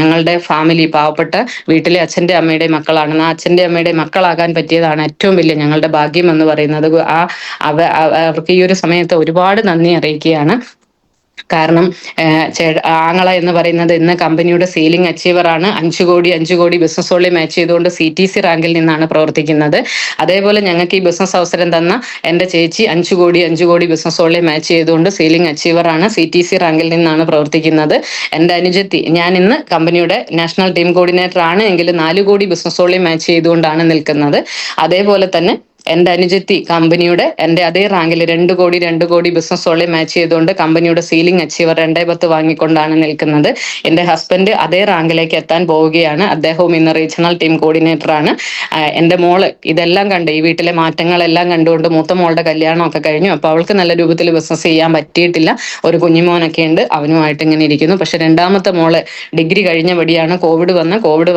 ഞങ്ങളുടെ ഫാമിലി പാവപ്പെട്ട വീട്ടിലെ അച്ഛന്റെ അമ്മയുടെ മക്കളാണ്. ആ അച്ഛന്റെ അമ്മയുടെ മക്കളാകാൻ പറ്റിയതാണ് ഏറ്റവും വലിയ ഞങ്ങളുടെ ഭാഗ്യം എന്ന് പറയുന്നത്. അവർക്ക് ഈ ഒരു സമയത്ത് ഒരുപാട് നന്ദി അറിയിക്കുകയാണ്. കാരണം ആങ്ങള എന്ന് പറയുന്നത് ഇന്ന് കമ്പനിയുടെ സീലിംഗ് അച്ചീവർ ആണ്. 5 കോടി ബിസിനസ് വോളിയം മാച്ച് ചെയ്തുകൊണ്ട് CTC റാങ്കിൽ നിന്നാണ് പ്രവർത്തിക്കുന്നത്. അതേപോലെ ഞങ്ങൾക്ക് ഈ ബിസിനസ് അവസരം തന്ന എന്റെ ചേച്ചി 5 കോടി ബിസിനസ് വോളിയം മാച്ച് ചെയ്തുകൊണ്ട് സീലിംഗ് അച്ചീവർ ആണ്. CTC റാങ്കിൽ നിന്നാണ് പ്രവർത്തിക്കുന്നത്. എന്റെ അനുജത്തി, ഞാൻ ഇന്ന് കമ്പനിയുടെ നാഷണൽ ടീം കോർഡിനേറ്റർ ആണ് എങ്കിലും 4 കോടി ബിസിനസ് വോളിയം മാച്ച് ചെയ്തുകൊണ്ടാണ് നിൽക്കുന്നത്. അതേപോലെ തന്നെ എന്റെ അനുജത്തി കമ്പനിയുടെ എന്റെ അതേ റാങ്കിൽ 2 കോടി ബിസിനസ് വോളിയം മാച്ച് ചെയ്തുകൊണ്ട് കമ്പനിയുടെ സീലിംഗ് അച്ചീവർ 2/10 വാങ്ങിക്കൊണ്ടാണ് നിൽക്കുന്നത്. എന്റെ ഹസ്ബൻഡ് അതേ റാങ്കിലേക്ക് എത്താൻ പോവുകയാണ്. അദ്ദേഹവും ഇന്ന് റീജിയണൽ ടീം കോർഡിനേറ്റർ ആണ്. എന്റെ മോള് ഇതെല്ലാം കണ്ട്, ഈ വീട്ടിലെ മാറ്റങ്ങളെല്ലാം കണ്ടുകൊണ്ട് മൂത്ത മോളുടെ കല്യാണം ഒക്കെ കഴിഞ്ഞു. അപ്പൊ അവൾക്ക് നല്ല രൂപത്തിൽ ബിസിനസ് ചെയ്യാൻ പറ്റിയിട്ടില്ല. ഒരു കുഞ്ഞുമോനൊക്കെ ഉണ്ട്, അവനുമായിട്ട് ഇങ്ങനെ ഇരിക്കുന്നു. പക്ഷെ രണ്ടാമത്തെ മോള് ഡിഗ്രി കഴിഞ്ഞപടിയാണ് കോവിഡ്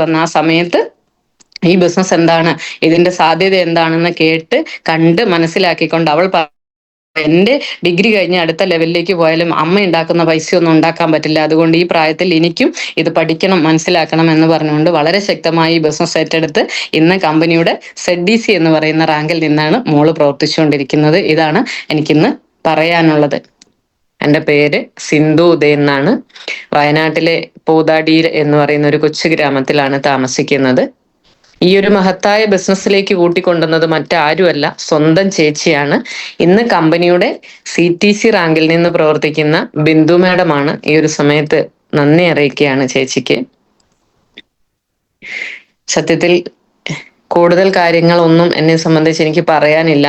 വന്ന ആ സമയത്ത് ഈ ബിസിനസ് എന്താണ്, ഇതിന്റെ സാധ്യത എന്താണെന്ന് കേട്ട് കണ്ട് മനസ്സിലാക്കിക്കൊണ്ട് അവൾ എന്റെ ഡിഗ്രി കഴിഞ്ഞ് അടുത്ത ലെവലിലേക്ക് പോയാലും അമ്മ ഉണ്ടാക്കുന്ന പൈസ ഒന്നും ഉണ്ടാക്കാൻ പറ്റില്ല, അതുകൊണ്ട് ഈ പ്രായത്തിൽ എനിക്കും ഇത് പഠിക്കണം, മനസ്സിലാക്കണം എന്ന് പറഞ്ഞുകൊണ്ട് വളരെ ശക്തമായി ബിസിനസ് ഏറ്റെടുത്ത് ഇന്ന് കമ്പനിയുടെ ZDC എന്ന് പറയുന്ന റാങ്കിൽ നിന്നാണ് മോള് പ്രവർത്തിച്ചുകൊണ്ടിരിക്കുന്നത്. ഇതാണ് എനിക്കിന്ന് പറയാനുള്ളത്. എൻ്റെ പേര് സിന്ധു ഉദയൻ എന്നാണ്. വയനാട്ടിലെ പൂതാടിയിൽ എന്ന് പറയുന്ന ഒരു കൊച്ചു ഗ്രാമത്തിലാണ് താമസിക്കുന്നത്. ഈ ഒരു മഹത്തായ ബിസിനസ്സിലേക്ക് കൂട്ടിക്കൊണ്ടുവന്നത് മറ്റാരുമല്ല, സ്വന്തം ചേച്ചിയാണ്. ഇന്ന് കമ്പനിയുടെ CTC റാങ്കിൽ നിന്ന് പ്രവർത്തിക്കുന്ന ബിന്ദു മാഡമാണ്. ഈ ഒരു സമയത്ത് നന്ദി അറിയിക്കുകയാണ് ചേച്ചിക്ക്. സത്യത്തിൽ കൂടുതൽ കാര്യങ്ങളൊന്നും എന്നെ സംബന്ധിച്ച് എനിക്ക് പറയാനില്ല.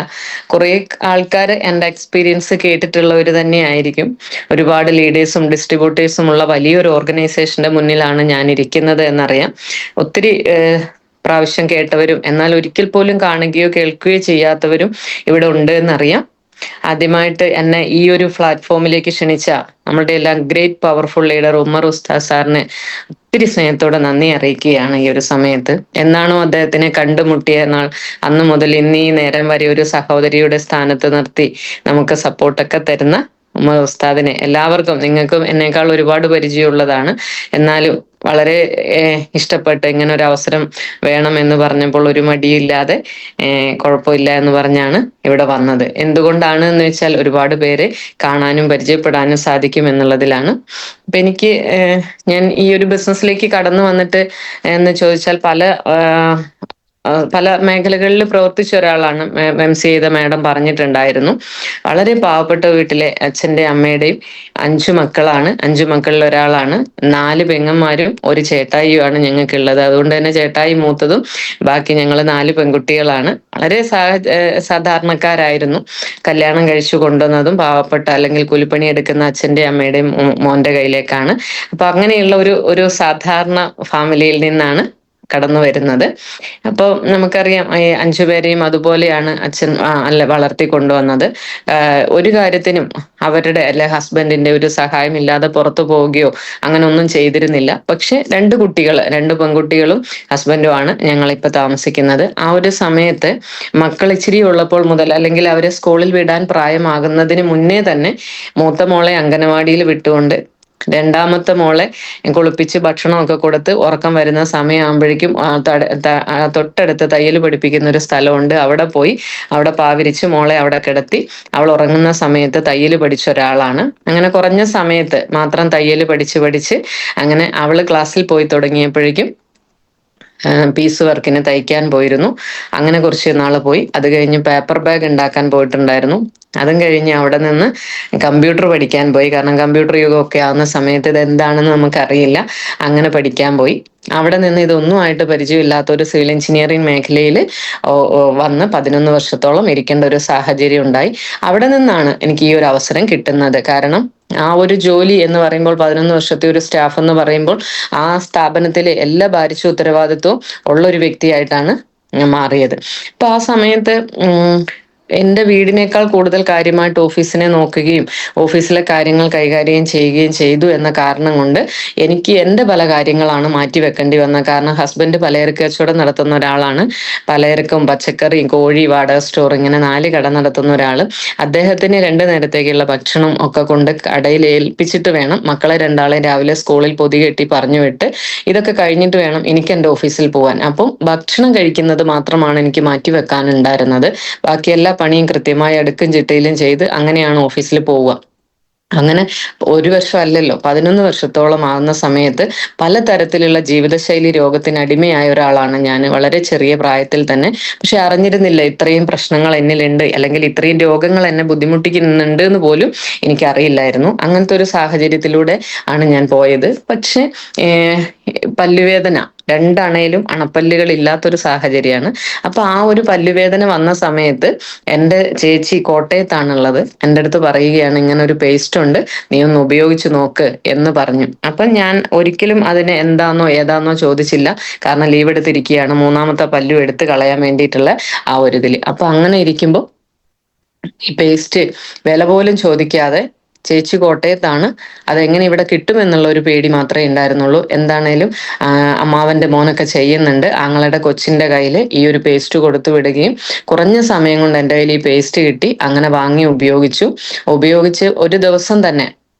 കുറെ ആൾക്കാർ എൻ്റെ എക്സ്പീരിയൻസ് കേട്ടിട്ടുള്ളവർ തന്നെയായിരിക്കും. ഒരുപാട് ലീഡേഴ്സും ഡിസ്ട്രിബ്യൂട്ടേഴ്സും ഉള്ള വലിയൊരു ഓർഗനൈസേഷന്റെ മുന്നിലാണ് ഞാൻ ഇരിക്കുന്നത് എന്നറിയാം. ഒത്തിരി പ്രാവശ്യം കേട്ടവരും എന്നാൽ ഒരിക്കൽ പോലും കാണുകയോ കേൾക്കുകയോ ചെയ്യാത്തവരും ഇവിടെ ഉണ്ട് എന്നറിയാം. ആദ്യമായിട്ട് എന്നെ ഈ ഒരു പ്ലാറ്റ്ഫോമിലേക്ക് ക്ഷണിച്ച നമ്മളുടെ എല്ലാം ഗ്രേറ്റ് പവർഫുൾ ലീഡർ ഉമ്മർ ഉസ്താദ് സാറിന് ഒത്തിരി സ്നേഹത്തോടെ നന്ദി അറിയിക്കുകയാണ് ഈ ഒരു സമയത്ത്. എന്നാണോ അദ്ദേഹത്തിനെ കണ്ടുമുട്ടിയ നാൾ അന്ന് മുതൽ ഇന്ന് ഈ നേരം വരെ ഒരു സഹോദരിയുടെ സ്ഥാനത്ത് നിർത്തി നമുക്ക് സപ്പോർട്ടൊക്കെ തരുന്ന ഉമ്മർ ഉസ്താദിനെ എല്ലാവർക്കും, നിങ്ങൾക്കും എന്നേക്കാൾ ഒരുപാട് പരിചയമുള്ളതാണ്, എന്നാലും വളരെ ഇഷ്ടപ്പെട്ട് ഇങ്ങനെ ഒരു അവസരം വേണം എന്ന് പറഞ്ഞപ്പോൾ ഒരു മടിയില്ലാതെ കുഴപ്പമില്ല എന്ന് പറഞ്ഞാണ് ഇവിടെ വന്നത്. എന്തുകൊണ്ടാണ് എന്ന് വെച്ചാൽ ഒരുപാട് പേരെ കാണാനും പരിചയപ്പെടാനും സാധിക്കും എന്നുള്ളതിലാണ്. അപ്പൊ എനിക്ക് ഞാൻ ഈ ഒരു ബിസിനസ്സിലേക്ക് കടന്നു വന്നിട്ട് എന്ന് ചോദിച്ചാൽ പല മേഖലകളിൽ പ്രവർത്തിച്ച ഒരാളാണ്. MC ചെയ്ത മാഡം പറഞ്ഞിട്ടുണ്ടായിരുന്നു. വളരെ പാവപ്പെട്ട വീട്ടിലെ അച്ഛന്റെ അമ്മയുടെയും 5 മക്കളാണ്. 5 മക്കളിൽ ഒരാളാണ്. 4 പെങ്ങന്മാരും ഒരു ചേട്ടായിയുമാണ് ഞങ്ങൾക്കുള്ളത്. അതുകൊണ്ട് തന്നെ ചേട്ടായി മൂത്തതും ബാക്കി ഞങ്ങൾ 4 പെൺകുട്ടികളാണ്. വളരെ സാധാരണക്കാരായിരുന്നു. കല്യാണം കഴിച്ചു കൊണ്ടുവന്നതും പാവപ്പെട്ട അല്ലെങ്കിൽ കൂലിപ്പണി എടുക്കുന്ന അച്ഛന്റെ അമ്മയുടെയും മോന്റെ കയ്യിലേക്കാണ്. അപ്പൊ അങ്ങനെയുള്ള ഒരു സാധാരണ ഫാമിലിയിൽ നിന്നാണ് കടന്നു വരുന്നത്. അപ്പോൾ നമുക്കറിയാം 5 പേരെയും അതുപോലെയാണ് അച്ഛൻ വളർത്തി കൊണ്ടുവന്നത്. ഒരു കാര്യത്തിനും അവരുടെ അല്ലെ ഹസ്ബൻഡിന്റെ ഒരു സഹായം ഇല്ലാതെ പുറത്തു പോവുകയോ അങ്ങനെ ഒന്നും ചെയ്തിരുന്നില്ല. പക്ഷെ 2 കുട്ടികൾ, 2 പെൺകുട്ടികളും ഹസ്ബൻഡുമാണ് ഞങ്ങളിപ്പോ താമസിക്കുന്നത്. ആ ഒരു സമയത്ത് മക്കൾ ഇച്ചിരി ഉള്ളപ്പോൾ മുതൽ അല്ലെങ്കിൽ അവരെ സ്കൂളിൽ വിടാൻ പ്രായമാകുന്നതിന് മുന്നേ തന്നെ മൂത്ത മോളെ അംഗനവാടിയിൽ വിട്ടുകൊണ്ട് രണ്ടാമത്തെ മോളെ കുളിപ്പിച്ച് ഭക്ഷണമൊക്കെ കൊടുത്ത് ഉറക്കം വരുന്ന സമയമാകുമ്പോഴേക്കും തൊട്ടടുത്ത് തയ്യൽ പഠിപ്പിക്കുന്ന ഒരു സ്ഥലമുണ്ട്, അവിടെ പോയി അവിടെ പാവിരിച്ച് മോളെ അവിടെ കിടത്തി അവൾ ഉറങ്ങുന്ന സമയത്ത് തയ്യൽ പഠിച്ച ഒരാളാണ്. അങ്ങനെ കുറഞ്ഞ സമയത്ത് മാത്രം തയ്യൽ പഠിച്ച് അങ്ങനെ അവള് ക്ലാസ്സിൽ പോയി തുടങ്ങിയപ്പോഴേക്കും പീസ് വർക്കിന് തയ്ക്കാൻ പോയിരുന്നു. അങ്ങനെ കുറച്ച് നാൾ പോയി. അത് കഴിഞ്ഞ് പേപ്പർ ബാഗ് ഉണ്ടാക്കാൻ പോയിട്ടുണ്ടായിരുന്നു. അതും കഴിഞ്ഞ് അവിടെ നിന്ന് കമ്പ്യൂട്ടർ പഠിക്കാൻ പോയി. കാരണം കമ്പ്യൂട്ടർ യുഗമൊക്കെ ആവുന്ന സമയത്ത് ഇത് എന്താണെന്ന് നമുക്കറിയില്ല. അങ്ങനെ പഠിക്കാൻ പോയി. അവിടെ നിന്ന് ഇതൊന്നും ആയിട്ട് പരിചയമില്ലാത്ത ഒരു സിവിൽ എഞ്ചിനീയറിംഗ് മേഖലയിൽ വന്ന് 11 വർഷത്തോളം ഇരിക്കേണ്ട ഒരു സാഹചര്യം ഉണ്ടായി. അവിടെ നിന്നാണ് എനിക്ക് ഈ ഒരു അവസരം കിട്ടുന്നത്. കാരണം ആ ഒരു ജോലി എന്ന് പറയുമ്പോൾ 11 വർഷത്തെ ഒരു സ്റ്റാഫ് എന്ന് പറയുമ്പോൾ ആ സ്ഥാപനത്തിലെ എല്ലാ ഭാരിച്ച ഉത്തരവാദിത്വവും ഉള്ള ഒരു വ്യക്തിയായിട്ടാണ് മാറിയത്. അപ്പൊ ആ സമയത്ത് എന്റെ വീടിനേക്കാൾ കൂടുതൽ കാര്യമായിട്ട് ഓഫീസിനെ നോക്കുകയും ഓഫീസിലെ കാര്യങ്ങൾ കൈകാര്യം ചെയ്യുകയും ചെയ്തു എന്ന കാരണം കൊണ്ട് എനിക്ക് എന്റെ പല കാര്യങ്ങളാണ് മാറ്റിവെക്കേണ്ടി വന്നത്. കാരണം ഹസ്ബൻഡ് പലചരക്ക് കച്ചവടം നടത്തുന്ന ഒരാളാണ്. പലചരക്കും പച്ചക്കറിയും കോഴി വാടക സ്റ്റോർ ഇങ്ങനെ 4 കട നടത്തുന്ന ഒരാള്. അദ്ദേഹത്തിന് 2 നേരത്തേക്കുള്ള ഭക്ഷണം ഒക്കെ കൊണ്ട് കടയിൽ ഏൽപ്പിച്ചിട്ട് വേണം മക്കളെ രണ്ടാളെ രാവിലെ സ്കൂളിൽ പൊതികെട്ടി പറഞ്ഞു വിട്ട് ഇതൊക്കെ കഴിഞ്ഞിട്ട് വേണം എനിക്ക് എന്റെ ഓഫീസിൽ പോകാൻ. അപ്പം ഭക്ഷണം കഴിക്കുന്നത് മാത്രമാണ് എനിക്ക് മാറ്റി വെക്കാനുണ്ടായിരുന്നത്. ബാക്കി എല്ലാ പണിയും കൃത്യമായി അടുക്കും ചിട്ടയിലും ചെയ്ത് അങ്ങനെയാണ് ഓഫീസിൽ പോവുക. അങ്ങനെ 1 വർഷം അല്ലല്ലോ, 11 വർഷത്തോളം ആകുന്ന സമയത്ത് പലതരത്തിലുള്ള ജീവിതശൈലി രോഗത്തിന് അടിമയായ ഒരാളാണ് ഞാൻ, വളരെ ചെറിയ പ്രായത്തിൽ തന്നെ. പക്ഷെ അറിഞ്ഞിരുന്നില്ല ഇത്രയും പ്രശ്നങ്ങൾ എന്നിലുണ്ട്, അല്ലെങ്കിൽ ഇത്രയും രോഗങ്ങൾ എന്നെ ബുദ്ധിമുട്ടിക്കുന്നുണ്ട് എന്ന് പോലും എനിക്കറിയില്ലായിരുന്നു. അങ്ങനത്തെ ഒരു സാഹചര്യത്തിലൂടെ ആണ് ഞാൻ പോയത്. പക്ഷെ പല്ലുവേദന, രണ്ടണയിലും അണപ്പല്ലുകൾ ഇല്ലാത്തൊരു സാഹചര്യമാണ്. അപ്പൊ ആ ഒരു പല്ലുവേദന വന്ന സമയത്ത് എൻ്റെ ചേച്ചി കോട്ടയത്താണുള്ളത്, എൻ്റെ അടുത്ത് പറയുകയാണ് ഇങ്ങനെ ഒരു പേസ്റ്റ് ഉണ്ട്, നീ ഒന്ന് ഉപയോഗിച്ച് നോക്ക് എന്ന് പറഞ്ഞു. അപ്പൊ ഞാൻ ഒരിക്കലും അതിന് എന്താന്നോ ഏതാന്നോ ചോദിച്ചില്ല. കാരണം ലീവ് എടുത്തിരിക്കുകയാണ്, 3ാമത്തെ പല്ലും എടുത്ത് കളയാൻ വേണ്ടിയിട്ടുള്ള ആ ഒരു ഇതിൽ. അപ്പൊ അങ്ങനെ ഇരിക്കുമ്പോ ഈ പേസ്റ്റ് വില പോലും ചോദിക്കാതെ, ചേച്ചി കോട്ടയത്താണ്, അതെങ്ങനെ ഇവിടെ കിട്ടുമെന്നുള്ള ഒരു പേടി മാത്രമേ ഉണ്ടായിരുന്നുള്ളൂ. എന്താണേലും അമ്മാവന്റെ മോനൊക്കെ ചെയ്യുന്നുണ്ട്, ആങ്ങളുടെ കൊച്ചിന്റെ കയ്യിൽ ഈ ഒരു പേസ്റ്റ് കൊടുത്തു വിടുകയും കുറഞ്ഞ സമയം കൊണ്ട് എൻ്റെ കയ്യിൽ ഈ പേസ്റ്റ് കിട്ടി. അങ്ങനെ വാങ്ങി ഉപയോഗിച്ച് ഒരു ദിവസം തന്നെ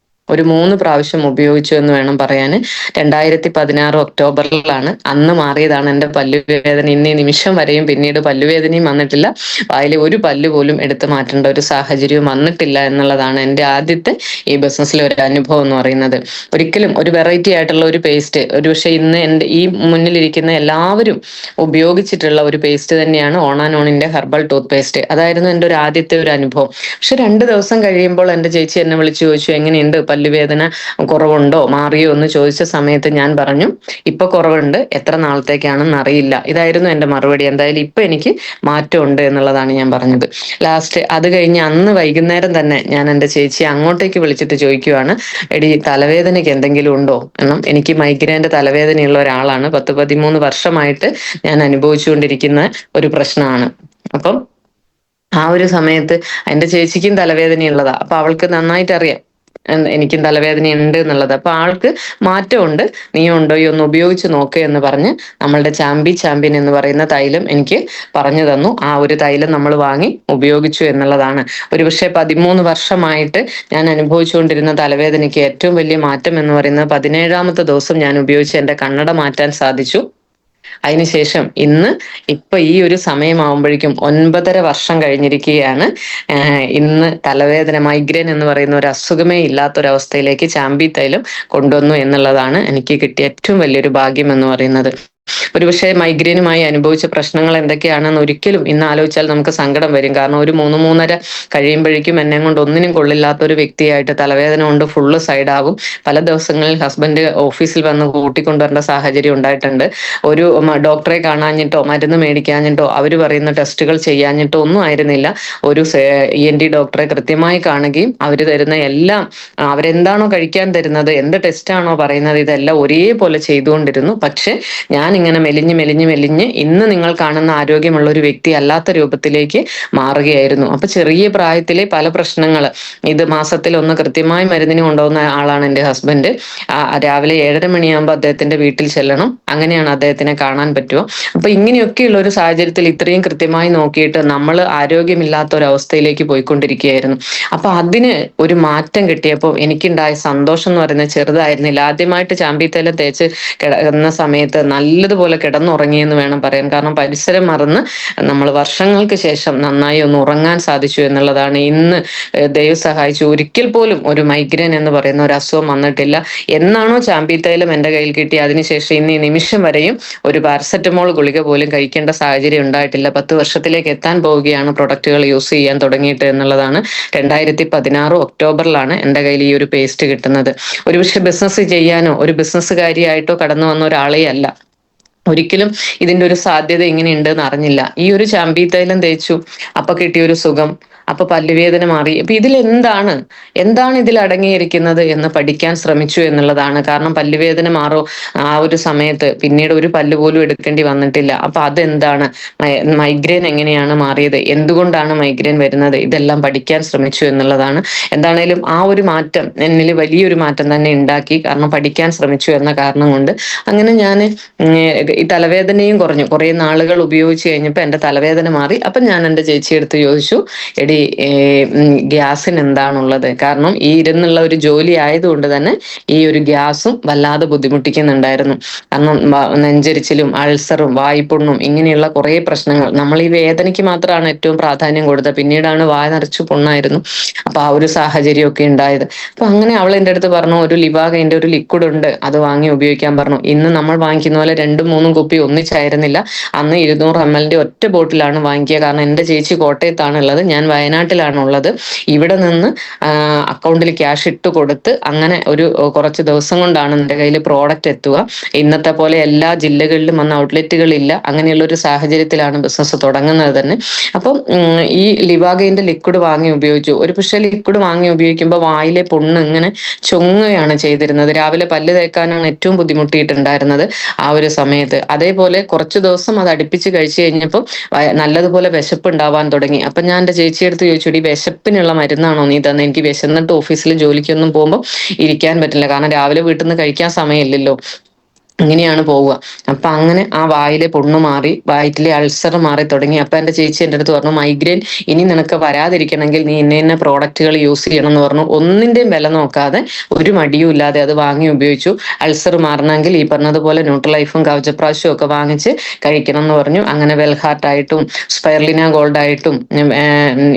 ഒരു 3 പ്രാവശ്യം ഉപയോഗിച്ചു എന്ന് വേണം പറയാന്. 2016 ഒക്ടോബറിലാണ്, അന്ന് മാറിയതാണ് എൻ്റെ പല്ലുവേദന. ഇന്നീ നിമിഷം വരെയും പിന്നീട് പല്ലുവേദനയും വന്നിട്ടില്ല, വായിൽ ഒരു പല്ല് പോലും എടുത്തു മാറ്റേണ്ട ഒരു സാഹചര്യവും വന്നിട്ടില്ല എന്നുള്ളതാണ് എൻ്റെ ആദ്യത്തെ ഈ ബിസിനസ്സിലെ ഒരു അനുഭവം എന്ന് പറയുന്നത്. ഒരിക്കലും ഒരു വെറൈറ്റി ആയിട്ടുള്ള ഒരു പേസ്റ്റ്, ഒരു പക്ഷെ ഇന്ന് എൻ്റെ ഈ മുന്നിലിരിക്കുന്ന എല്ലാവരും ഉപയോഗിച്ചിട്ടുള്ള ഒരു പേസ്റ്റ് തന്നെയാണ് ഓൺ ആൻഡ് ഓണിന്റെ ഹെർബൽ ടൂത്ത് പേസ്റ്റ്. അതായിരുന്നു എൻ്റെ ഒരു ആദ്യത്തെ ഒരു അനുഭവം. പക്ഷെ 2 ദിവസം കഴിയുമ്പോൾ എൻ്റെ ചേച്ചി എന്നെ വിളിച്ചു ചോദിച്ചു, എങ്ങനെയുണ്ട്, പല്ലുവേദന കുറവുണ്ടോ, മാറിയോ എന്ന് ചോദിച്ച സമയത്ത് ഞാൻ പറഞ്ഞു, ഇപ്പൊ കുറവുണ്ട്, എത്ര നാളത്തേക്കാണെന്ന് അറിയില്ല. ഇതായിരുന്നു എൻ്റെ മറുപടി. എന്തായാലും ഇപ്പൊ എനിക്ക് മാറ്റമുണ്ട് എന്നുള്ളതാണ് ഞാൻ പറഞ്ഞത്. ലാസ്റ്റ് അത് കഴിഞ്ഞ് അന്ന് വൈകുന്നേരം തന്നെ ഞാൻ എൻ്റെ ചേച്ചിയെ അങ്ങോട്ടേക്ക് വിളിച്ചിട്ട് ചോദിക്കുവാണ്, എടി തലവേദനയ്ക്ക് എന്തെങ്കിലും ഉണ്ടോ എന്നും. എനിക്ക് മൈഗ്രെയിൻ്റെ തലവേദനയുള്ള ഒരാളാണ്, 10-13 വർഷമായിട്ട് ഞാൻ അനുഭവിച്ചുകൊണ്ടിരിക്കുന്ന ഒരു പ്രശ്നമാണ്. അപ്പം ആ ഒരു സമയത്ത് എൻ്റെ ചേച്ചിക്കും തലവേദനയുള്ളതാ. അപ്പൊ അവൾക്ക് നന്നായിട്ട് അറിയാം എനിക്കും തലവേദന ഉണ്ട് എന്നുള്ളത്. അപ്പൊ ആൾക്ക് മാറ്റമുണ്ട്, നീ ഉണ്ടോ ഒന്ന് ഉപയോഗിച്ച് നോക്ക് എന്ന് പറഞ്ഞ് നമ്മളുടെ ചാമ്പ്യൻ എന്ന് പറയുന്ന തൈലം എനിക്ക് പറഞ്ഞു തന്നു. ആ ഒരു തൈലം നമ്മൾ വാങ്ങി ഉപയോഗിച്ചു എന്നുള്ളതാണ്. ഒരുപക്ഷെ 13 വർഷമായിട്ട് ഞാൻ അനുഭവിച്ചുകൊണ്ടിരുന്ന തലവേദനയ്ക്ക് ഏറ്റവും വലിയ മാറ്റം എന്ന് പറയുന്നത് 17ാമത്തെ ദിവസം ഞാൻ ഉപയോഗിച്ച് എൻ്റെ കണ്ണട മാറ്റാൻ സാധിച്ചു. അതിനുശേഷം ഇപ്പൊ ഈ ഒരു സമയമാകുമ്പോഴേക്കും 9.5 വർഷം കഴിഞ്ഞിരിക്കുകയാണ്. ഇന്ന് തലവേദന, മൈഗ്രെയിൻ എന്ന് പറയുന്ന ഒരു അസുഖമേ ഇല്ലാത്തൊരവസ്ഥയിലേക്ക് ചാമ്പി തൈലം കൊണ്ടുവന്നു എന്നുള്ളതാണ് എനിക്ക് കിട്ടിയ ഏറ്റവും വലിയൊരു ഭാഗ്യം എന്ന് പറയുന്നത്. ഒരുപക്ഷെ മൈഗ്രെയിനുമായി അനുഭവിച്ച പ്രശ്നങ്ങൾ എന്തൊക്കെയാണെന്ന് ഒരിക്കലും ഇന്ന് ആലോചിച്ചാൽ നമുക്ക് സങ്കടം വരും. കാരണം ഒരു 3-3.5 കഴിയുമ്പോഴേക്കും എന്നെ കൊണ്ട് ഒന്നിനും കൊള്ളില്ലാത്ത ഒരു വ്യക്തിയായിട്ട് തലവേദന കൊണ്ട് ഫുള്ള് സൈഡാകും. പല ദിവസങ്ങളിൽ ഹസ്ബൻഡ് ഓഫീസിൽ വന്ന് കൂട്ടിക്കൊണ്ടുവരേണ്ട സാഹചര്യം ഉണ്ടായിട്ടുണ്ട്. ഒരു ഡോക്ടറെ കാണാഞ്ഞിട്ടോ മരുന്ന് മേടിക്കാഞ്ഞിട്ടോ അവർ പറയുന്ന ടെസ്റ്റുകൾ ചെയ്യാഞ്ഞിട്ടോ ഒന്നും ആയിരുന്നില്ല. ഒരു ENT ഡോക്ടറെ കൃത്യമായി കാണുകയും അവർ തരുന്ന എല്ലാം, അവരെന്താണോ കഴിക്കാൻ തരുന്നത്, എന്ത് ടെസ്റ്റാണോ പറയുന്നത്, ഇതെല്ലാം ഒരേപോലെ ചെയ്തുകൊണ്ടിരുന്നു. പക്ഷെ ഞാൻ ഇങ്ങനെ മെലിഞ്ഞ് ഇന്ന് നിങ്ങൾ കാണുന്ന ആരോഗ്യമുള്ള ഒരു വ്യക്തി അല്ലാത്ത രൂപത്തിലേക്ക് മാറുകയായിരുന്നു. അപ്പൊ ചെറിയ പ്രായത്തിലെ പല പ്രശ്നങ്ങൾ, ഇത് മാസത്തിൽ ഒന്ന് കൃത്യമായി മരുന്നിന് കൊണ്ടുപോകുന്ന ആളാണ് എൻ്റെ ഹസ്ബൻഡ്. രാവിലെ 7:30 മണിയാകുമ്പോൾ അദ്ദേഹത്തിന്റെ വീട്ടിൽ ചെല്ലണം, അങ്ങനെയാണ് അദ്ദേഹത്തിനെ കാണാൻ പറ്റുമോ. അപ്പൊ ഇങ്ങനെയൊക്കെയുള്ള ഒരു സാഹചര്യത്തിൽ ഇത്രയും കൃത്യമായി നോക്കിയിട്ട് നമ്മൾ ആരോഗ്യമില്ലാത്ത ഒരു അവസ്ഥയിലേക്ക് പോയിക്കൊണ്ടിരിക്കുകയായിരുന്നു. അപ്പൊ അതിന് ഒരു മാറ്റം കിട്ടിയപ്പോൾ എനിക്കുണ്ടായ സന്തോഷം എന്ന് പറയുന്നത് ചെറുതായിരുന്നില്ല. ആദ്യമായിട്ട് ചാമ്പിത്തേലം തേച്ച് കിടന്ന സമയത്ത് നല്ലതുപോലെ കിടന്നുറങ്ങിയെന്ന് വേണം പറയാൻ. കാരണം പരിസരം മറന്ന് നമ്മൾ വർഷങ്ങൾക്ക് ശേഷം നന്നായി ഒന്ന് ഉറങ്ങാൻ സാധിച്ചു എന്നുള്ളതാണ്. ഇന്ന് ദൈവം സഹായിച്ചു ഒരിക്കൽ പോലും ഒരു മൈഗ്രെയിൻ എന്ന് പറയുന്ന ഒരു അസുഖം വന്നിട്ടില്ല. എന്നാണോ ചാമ്പി തൈലം എൻ്റെ കയ്യിൽ കിട്ടി അതിനുശേഷം ഇന്ന് ഈ നിമിഷം വരെയും ഒരു പാരസെറ്റമോൾ ഗുളിക പോലും കഴിക്കേണ്ട സാഹചര്യം ഉണ്ടായിട്ടില്ല. 10 വർഷത്തിലേക്ക് എത്താൻ പോവുകയാണ് പ്രൊഡക്റ്റുകൾ യൂസ് ചെയ്യാൻ തുടങ്ങിയിട്ട് എന്നുള്ളതാണ്. 2016 ഒക്ടോബറിലാണ് എൻ്റെ കയ്യിൽ ഈ ഒരു പേസ്റ്റ് കിട്ടുന്നത്. ഒരുപക്ഷെ ബിസിനസ് ചെയ്യാനോ ഒരു ബിസിനസ്സുകാരിയായിട്ടോ കടന്നു വന്ന ഒരാളെ അല്ല, ഒരിക്കലും ഇതിന്റെ ഒരു സാധ്യത ഇങ്ങനെ ഉണ്ടെന്ന് അറിഞ്ഞില്ല. ഈ ഒരു ചാമ്പി തൈലം തേച്ചു, അപ്പൊ കിട്ടിയ ഒരു സുഖം, അപ്പൊ പല്ലുവേദന മാറി. അപ്പൊ എന്താണ് ഇതിൽ അടങ്ങിയിരിക്കുന്നത് എന്ന് പഠിക്കാൻ ശ്രമിച്ചു എന്നുള്ളതാണ്. കാരണം പല്ലുവേദന മാറോ ആ ഒരു സമയത്ത് പിന്നീട് ഒരു പല്ല് പോലും എടുക്കേണ്ടി വന്നിട്ടില്ല. അപ്പൊ അതെന്താണ്, മൈഗ്രെയിൻ എങ്ങനെയാണ് മാറിയത്, എന്തുകൊണ്ടാണ് മൈഗ്രെയിൻ വരുന്നത്, ഇതെല്ലാം പഠിക്കാൻ ശ്രമിച്ചു എന്നുള്ളതാണ്. എന്താണേലും ആ ഒരു മാറ്റം എന്നിൽ വലിയൊരു മാറ്റം തന്നെ ഉണ്ടാക്കി. കാരണം പഠിക്കാൻ ശ്രമിച്ചു എന്ന കാരണം കൊണ്ട് അങ്ങനെ ഞാൻ ഈ തലവേദനയും കുറഞ്ഞു. കുറെ നാളുകൾ ഉപയോഗിച്ച് കഴിഞ്ഞപ്പോൾ എന്റെ തലവേദന മാറി. അപ്പൊ ഞാൻ എന്റെ ചേച്ചിയെടുത്ത് ചോദിച്ചു, എടി ഗ്യാസിന് എന്താണുള്ളത്? കാരണം ഈ ഇരുന്നുള്ള ഒരു ജോലി ആയതുകൊണ്ട് തന്നെ ഈ ഒരു ഗ്യാസും വല്ലാതെ ബുദ്ധിമുട്ടിക്കുന്നുണ്ടായിരുന്നു. കാരണം നെഞ്ചരിച്ചിലും അൾസറും വായ്പുണ്ണും ഇങ്ങനെയുള്ള കുറെ പ്രശ്നങ്ങൾ. നമ്മൾ ഈ വേദനയ്ക്ക് മാത്രമാണ് ഏറ്റവും പ്രാധാന്യം കൊടുത്തത്, പിന്നീടാണ് വായ നിറച്ചു പുണ്ണായിരുന്നു. അപ്പൊ ആ ഒരു സാഹചര്യമൊക്കെ ഉണ്ടായത്. അപ്പൊ അങ്ങനെ അവൾ എൻ്റെ അടുത്ത് പറഞ്ഞു, ഒരു ലിവാഗൈന്റെ ഒരു ലിക്വിഡ് ഉണ്ട്, അത് വാങ്ങി ഉപയോഗിക്കാൻ പറഞ്ഞു. ഇന്ന് നമ്മൾ വാങ്ങിക്കുന്ന പോലെ 2-3 കുപ്പി ഒന്നിച്ചായിരുന്നില്ല. അന്ന് 200 ml ഒറ്റ ബോട്ടിലാണ് വാങ്ങിക്കുക. കാരണം എൻ്റെ ചേച്ചി കോട്ടയത്താണ് ഉള്ളത്, ഞാൻ വയനാട്ടിലാണ് ഉള്ളത്. ഇവിടെ നിന്ന് അക്കൗണ്ടിൽ ക്യാഷ് ഇട്ട് കൊടുത്ത് അങ്ങനെ ഒരു കുറച്ച് ദിവസം കൊണ്ടാണ് എൻ്റെ കയ്യിൽ പ്രോഡക്റ്റ് എത്തുക. ഇന്നത്തെ പോലെ എല്ലാ ജില്ലകളിലും വന്ന ഔട്ട്ലെറ്റുകളില്ല. അങ്ങനെയുള്ള ഒരു സാഹചര്യത്തിലാണ് ബിസിനസ് തുടങ്ങുന്നത് തന്നെ. അപ്പം ഈ ലിവാഗൈന്റെ ലിക്വിഡ് വാങ്ങി ഉപയോഗിച്ചു. ഒരു പക്ഷേ ലിക്വിഡ് വാങ്ങി ഉപയോഗിക്കുമ്പോൾ വായിലെ പുണ്ണ് ഇങ്ങനെ ചൊങ്ങുകയാണ് ചെയ്തിരുന്നത്. രാവിലെ പല്ല് തേക്കാനാണ് ഏറ്റവും ബുദ്ധിമുട്ടിയിട്ടുണ്ടായിരുന്നത് ആ ഒരു സമയത്ത്. അതേപോലെ കുറച്ചു ദിവസം അത് അടുപ്പിച്ച് കഴിച്ചു കഴിഞ്ഞപ്പോൾ നല്ലതുപോലെ വിശപ്പ് ഉണ്ടാവാൻ തുടങ്ങി. അപ്പൊ ഞാൻ എൻ്റെ ചേച്ചിയെടുത്ത് ചോദിച്ചു, ഈ വിശപ്പിനുള്ള മരുന്നാണോ നീ തന്നെ? എനിക്ക് വിശന്നിട്ട് ഓഫീസിൽ ജോലിക്കൊന്നും പോകുമ്പോൾ ഇരിക്കാൻ പറ്റില്ല, കാരണം രാവിലെ വീട്ടിൽ നിന്ന് കഴിക്കാൻ സമയമില്ലല്ലോ, ഇങ്ങനെയാണ് പോവുക. അപ്പൊ അങ്ങനെ ആ വായിലെ പുണ്ണ് മാറി, വയറ്റിലെ അൾസർ മാറി തുടങ്ങി. അപ്പൊ എന്റെ ചേച്ചി എൻ്റെ അടുത്ത് പറഞ്ഞു, മൈഗ്രെയിൻ ഇനി നിനക്ക് വരാതിരിക്കണമെങ്കിൽ നീ ഇന്ന പ്രോഡക്റ്റുകൾ യൂസ് ചെയ്യണം എന്ന് പറഞ്ഞു. ഒന്നിന്റെയും വില നോക്കാതെ ഒരു മടിയും ഇല്ലാതെ അത് വാങ്ങി ഉപയോഗിച്ചു. അൾസർ മാറണമെങ്കിൽ ഈ പറഞ്ഞതുപോലെ ന്യൂട്രലൈഫും കവചപ്രാശും ഒക്കെ വാങ്ങിച്ച് കഴിക്കണം എന്ന് പറഞ്ഞു. അങ്ങനെ വെൽഹാർട്ട് ആയിട്ടും സ്പൈർലിന ഗോൾഡ് ആയിട്ടും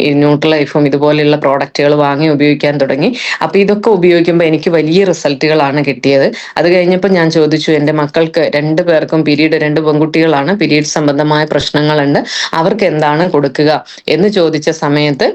ഈ ന്യൂട്രലൈഫും ഇതുപോലെയുള്ള പ്രോഡക്റ്റുകൾ വാങ്ങി ഉപയോഗിക്കാൻ തുടങ്ങി. അപ്പൊ ഇതൊക്കെ ഉപയോഗിക്കുമ്പോൾ എനിക്ക് വലിയ റിസൾട്ടുകളാണ് കിട്ടിയത്. അത് കഴിഞ്ഞപ്പോൾ ഞാൻ ചോദിച്ചു, എൻ്റെ മക്കൾക്ക് 2 പേർക്കും പീരീഡ്, 2 പെൺകുട്ടികളാണ്, പീരീഡ് സംബന്ധമായ പ്രശ്നങ്ങളുണ്ട്, അവർക്ക് എന്താണ് കൊടുക്കുക എന്ന് ചോദിച്ച സമയത്ത്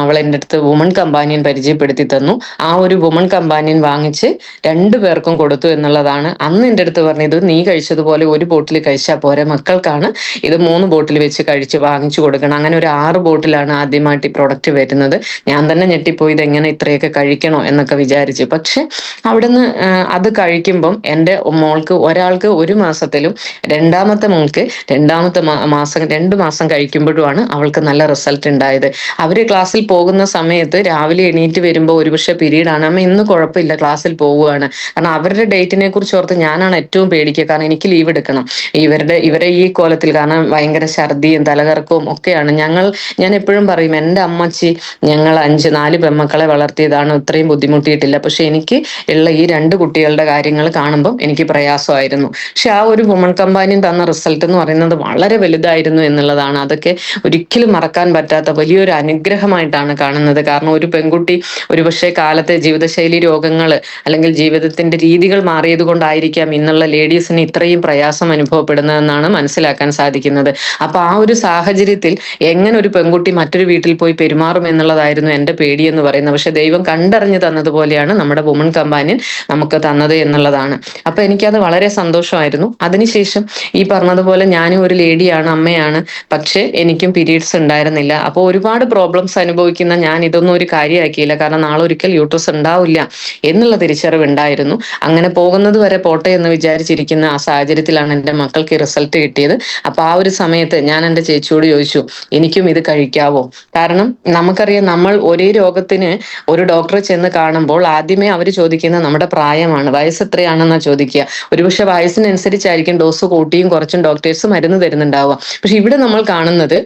അവൾ എൻ്റെ അടുത്ത് വുമൺ കമ്പാനിയൻ പരിചയപ്പെടുത്തി തന്നു. ആ ഒരു വുമൺ കമ്പാനിയൻ വാങ്ങിച്ച് 2 പേർക്കും കൊടുത്തു എന്നുള്ളതാണ്. അന്ന് എൻ്റെ അടുത്ത് പറഞ്ഞത്, നീ കഴിച്ചതുപോലെ ഒരു ബോട്ടിൽ കഴിച്ചാൽ പോരെ, മക്കൾക്കാണ് ഇത് 3 ബോട്ടിൽ വെച്ച് വാങ്ങിച്ചു കൊടുക്കണം. അങ്ങനെ ഒരു 6 ബോട്ടിലാണ് ആദ്യമായിട്ട് ഈ പ്രൊഡക്റ്റ് വരുന്നത്. ഞാൻ തന്നെ ഞെട്ടിപ്പോയി, ഇത് എങ്ങനെ ഇത്രയൊക്കെ കഴിക്കണോ എന്നൊക്കെ വിചാരിച്ചു. പക്ഷെ അവിടുന്ന് അത് കഴിക്കുമ്പം എൻ്റെ മോൾക്ക്, ഒരാൾക്ക് 1 മാസത്തിലും രണ്ടാമത്തെ മോൾക്ക് രണ്ടാമത്തെ മാസം 2 മാസം കഴിക്കുമ്പോഴുമാണ് അവൾക്ക് നല്ല റിസൾട്ട് ഉണ്ടായത്. അവര് ക്ലാസ്സിൽ പോകുന്ന സമയത്ത് രാവിലെ എണീറ്റ് വരുമ്പോൾ ഒരുപക്ഷെ പീരീഡ് ആണ്, അമ്മ ഇന്ന് കുഴപ്പമില്ല ക്ലാസ്സിൽ പോവുകയാണ്. കാരണം അവരുടെ ഡേറ്റിനെ കുറിച്ച് ഓർത്ത് ഞാനാണ് ഏറ്റവും പേടിക്കുക. കാരണം എനിക്ക് ലീവ് എടുക്കണം ഇവരെ ഈ കോലത്തിൽ. കാരണം ഭയങ്കര ഛർദിയും തലകറക്കവും ഒക്കെയാണ്. ഞാൻ എപ്പോഴും പറയും, എൻ്റെ അമ്മച്ചി ഞങ്ങൾ 4 പെൺമക്കളെ വളർത്തിയതാണ്, ഇത്രയും ബുദ്ധിമുട്ടിയിട്ടില്ല. പക്ഷെ എനിക്ക് ഉള്ള ഈ 2 കുട്ടികളുടെ കാര്യങ്ങൾ കാണുമ്പോൾ എനിക്ക് പ്രയാസമായിരുന്നു. പക്ഷെ ആ ഒരു വുമൺ കമ്പാനിയൻ തന്ന റിസൾട്ട് എന്ന് പറയുന്നത് വളരെ വലുതായിരുന്നു എന്നുള്ളതാണ്. അതൊക്കെ ഒരിക്കലും മറക്കാൻ പറ്റാത്ത വലിയൊരു അനുഗ്രഹമായിട്ടാണ് കാണുന്നത്. കാരണം ഒരു പെൺകുട്ടി ഒരുപക്ഷെ കാലത്തെ ജീവിതശൈലി രോഗങ്ങൾ അല്ലെങ്കിൽ ജീവിതത്തിന്റെ രീതികൾ മാറിയത് കൊണ്ടായിരിക്കാം ഇന്നുള്ള ലേഡീസിന് ഇത്രയും പ്രയാസം അനുഭവപ്പെടുന്നതെന്നാണ് മനസ്സിലാക്കാൻ സാധിക്കുന്നത്. അപ്പൊ ആ ഒരു സാഹചര്യത്തിൽ എങ്ങനെ ഒരു പെൺകുട്ടി മറ്റൊരു വീട്ടിൽ പോയി പെരുമാറും എന്നുള്ളതായിരുന്നു എൻ്റെ പേടി എന്ന് പറയുന്നത്. പക്ഷെ ദൈവം കണ്ടറിഞ്ഞു തന്നതുപോലെയാണ് നമ്മുടെ വുമൺ കമ്പാനിയൻ നമുക്ക് തന്നത് എന്നുള്ളതാണ്. അപ്പൊ എനിക്കത് വളരെ സന്തോഷമായിരുന്നു. അതിനുശേഷം ഈ പറഞ്ഞതുപോലെ ഞാനും ഒരു ലേഡിയാണ്, അമ്മയാണ്, പക്ഷെ എനിക്കും പീരീഡ്സ് ഉണ്ടായിരുന്നില്ല. അപ്പോൾ ഒരുപാട് പ്രോബ്ലംസ് അനുഭവിക്കുന്ന ഞാൻ ഇതൊന്നും ഒരു കാര്യമാക്കിയില്ല. കാരണം നാളെ ഒരിക്കൽ യൂട്രസ് ഉണ്ടാവില്ല എന്നുള്ള തിരിച്ചറിവ് ഉണ്ടായിരുന്നു. അങ്ങനെ പോകുന്നത് വരെ പോട്ടെ എന്ന് വിചാരിച്ചിരിക്കുന്ന ആ സാഹചര്യത്തിലാണ് എൻ്റെ മക്കൾക്ക് റിസൾട്ട് കിട്ടിയത്. അപ്പൊ ആ ഒരു സമയത്ത് ഞാൻ എൻ്റെ ചേച്ചിയോട് ചോദിച്ചു, എനിക്കും ഇത് കഴിക്കാവോ? കാരണം നമുക്കറിയാം, നമ്മൾ ഒരേ രോഗത്തിന് ഒരു ഡോക്ടറെ ചെന്ന് കാണുമ്പോൾ ആദ്യമേ അവർ ചോദിക്കുന്നത് നമ്മുടെ പ്രായമാണ്, വയസ്സ് എത്രയാണെന്നാ ചോദിക്കുക. ഒരുപക്ഷെ വയസ്സിനനുസരിച്ചായിരിക്കും ഡോസ് കൂട്ടിയും കുറച്ചും ഡോക്ടേഴ്സ് മരുന്ന് തരുന്നുണ്ടാവുക. പക്ഷെ ഇവിടെ നമ്മൾ കാണുന്നത്,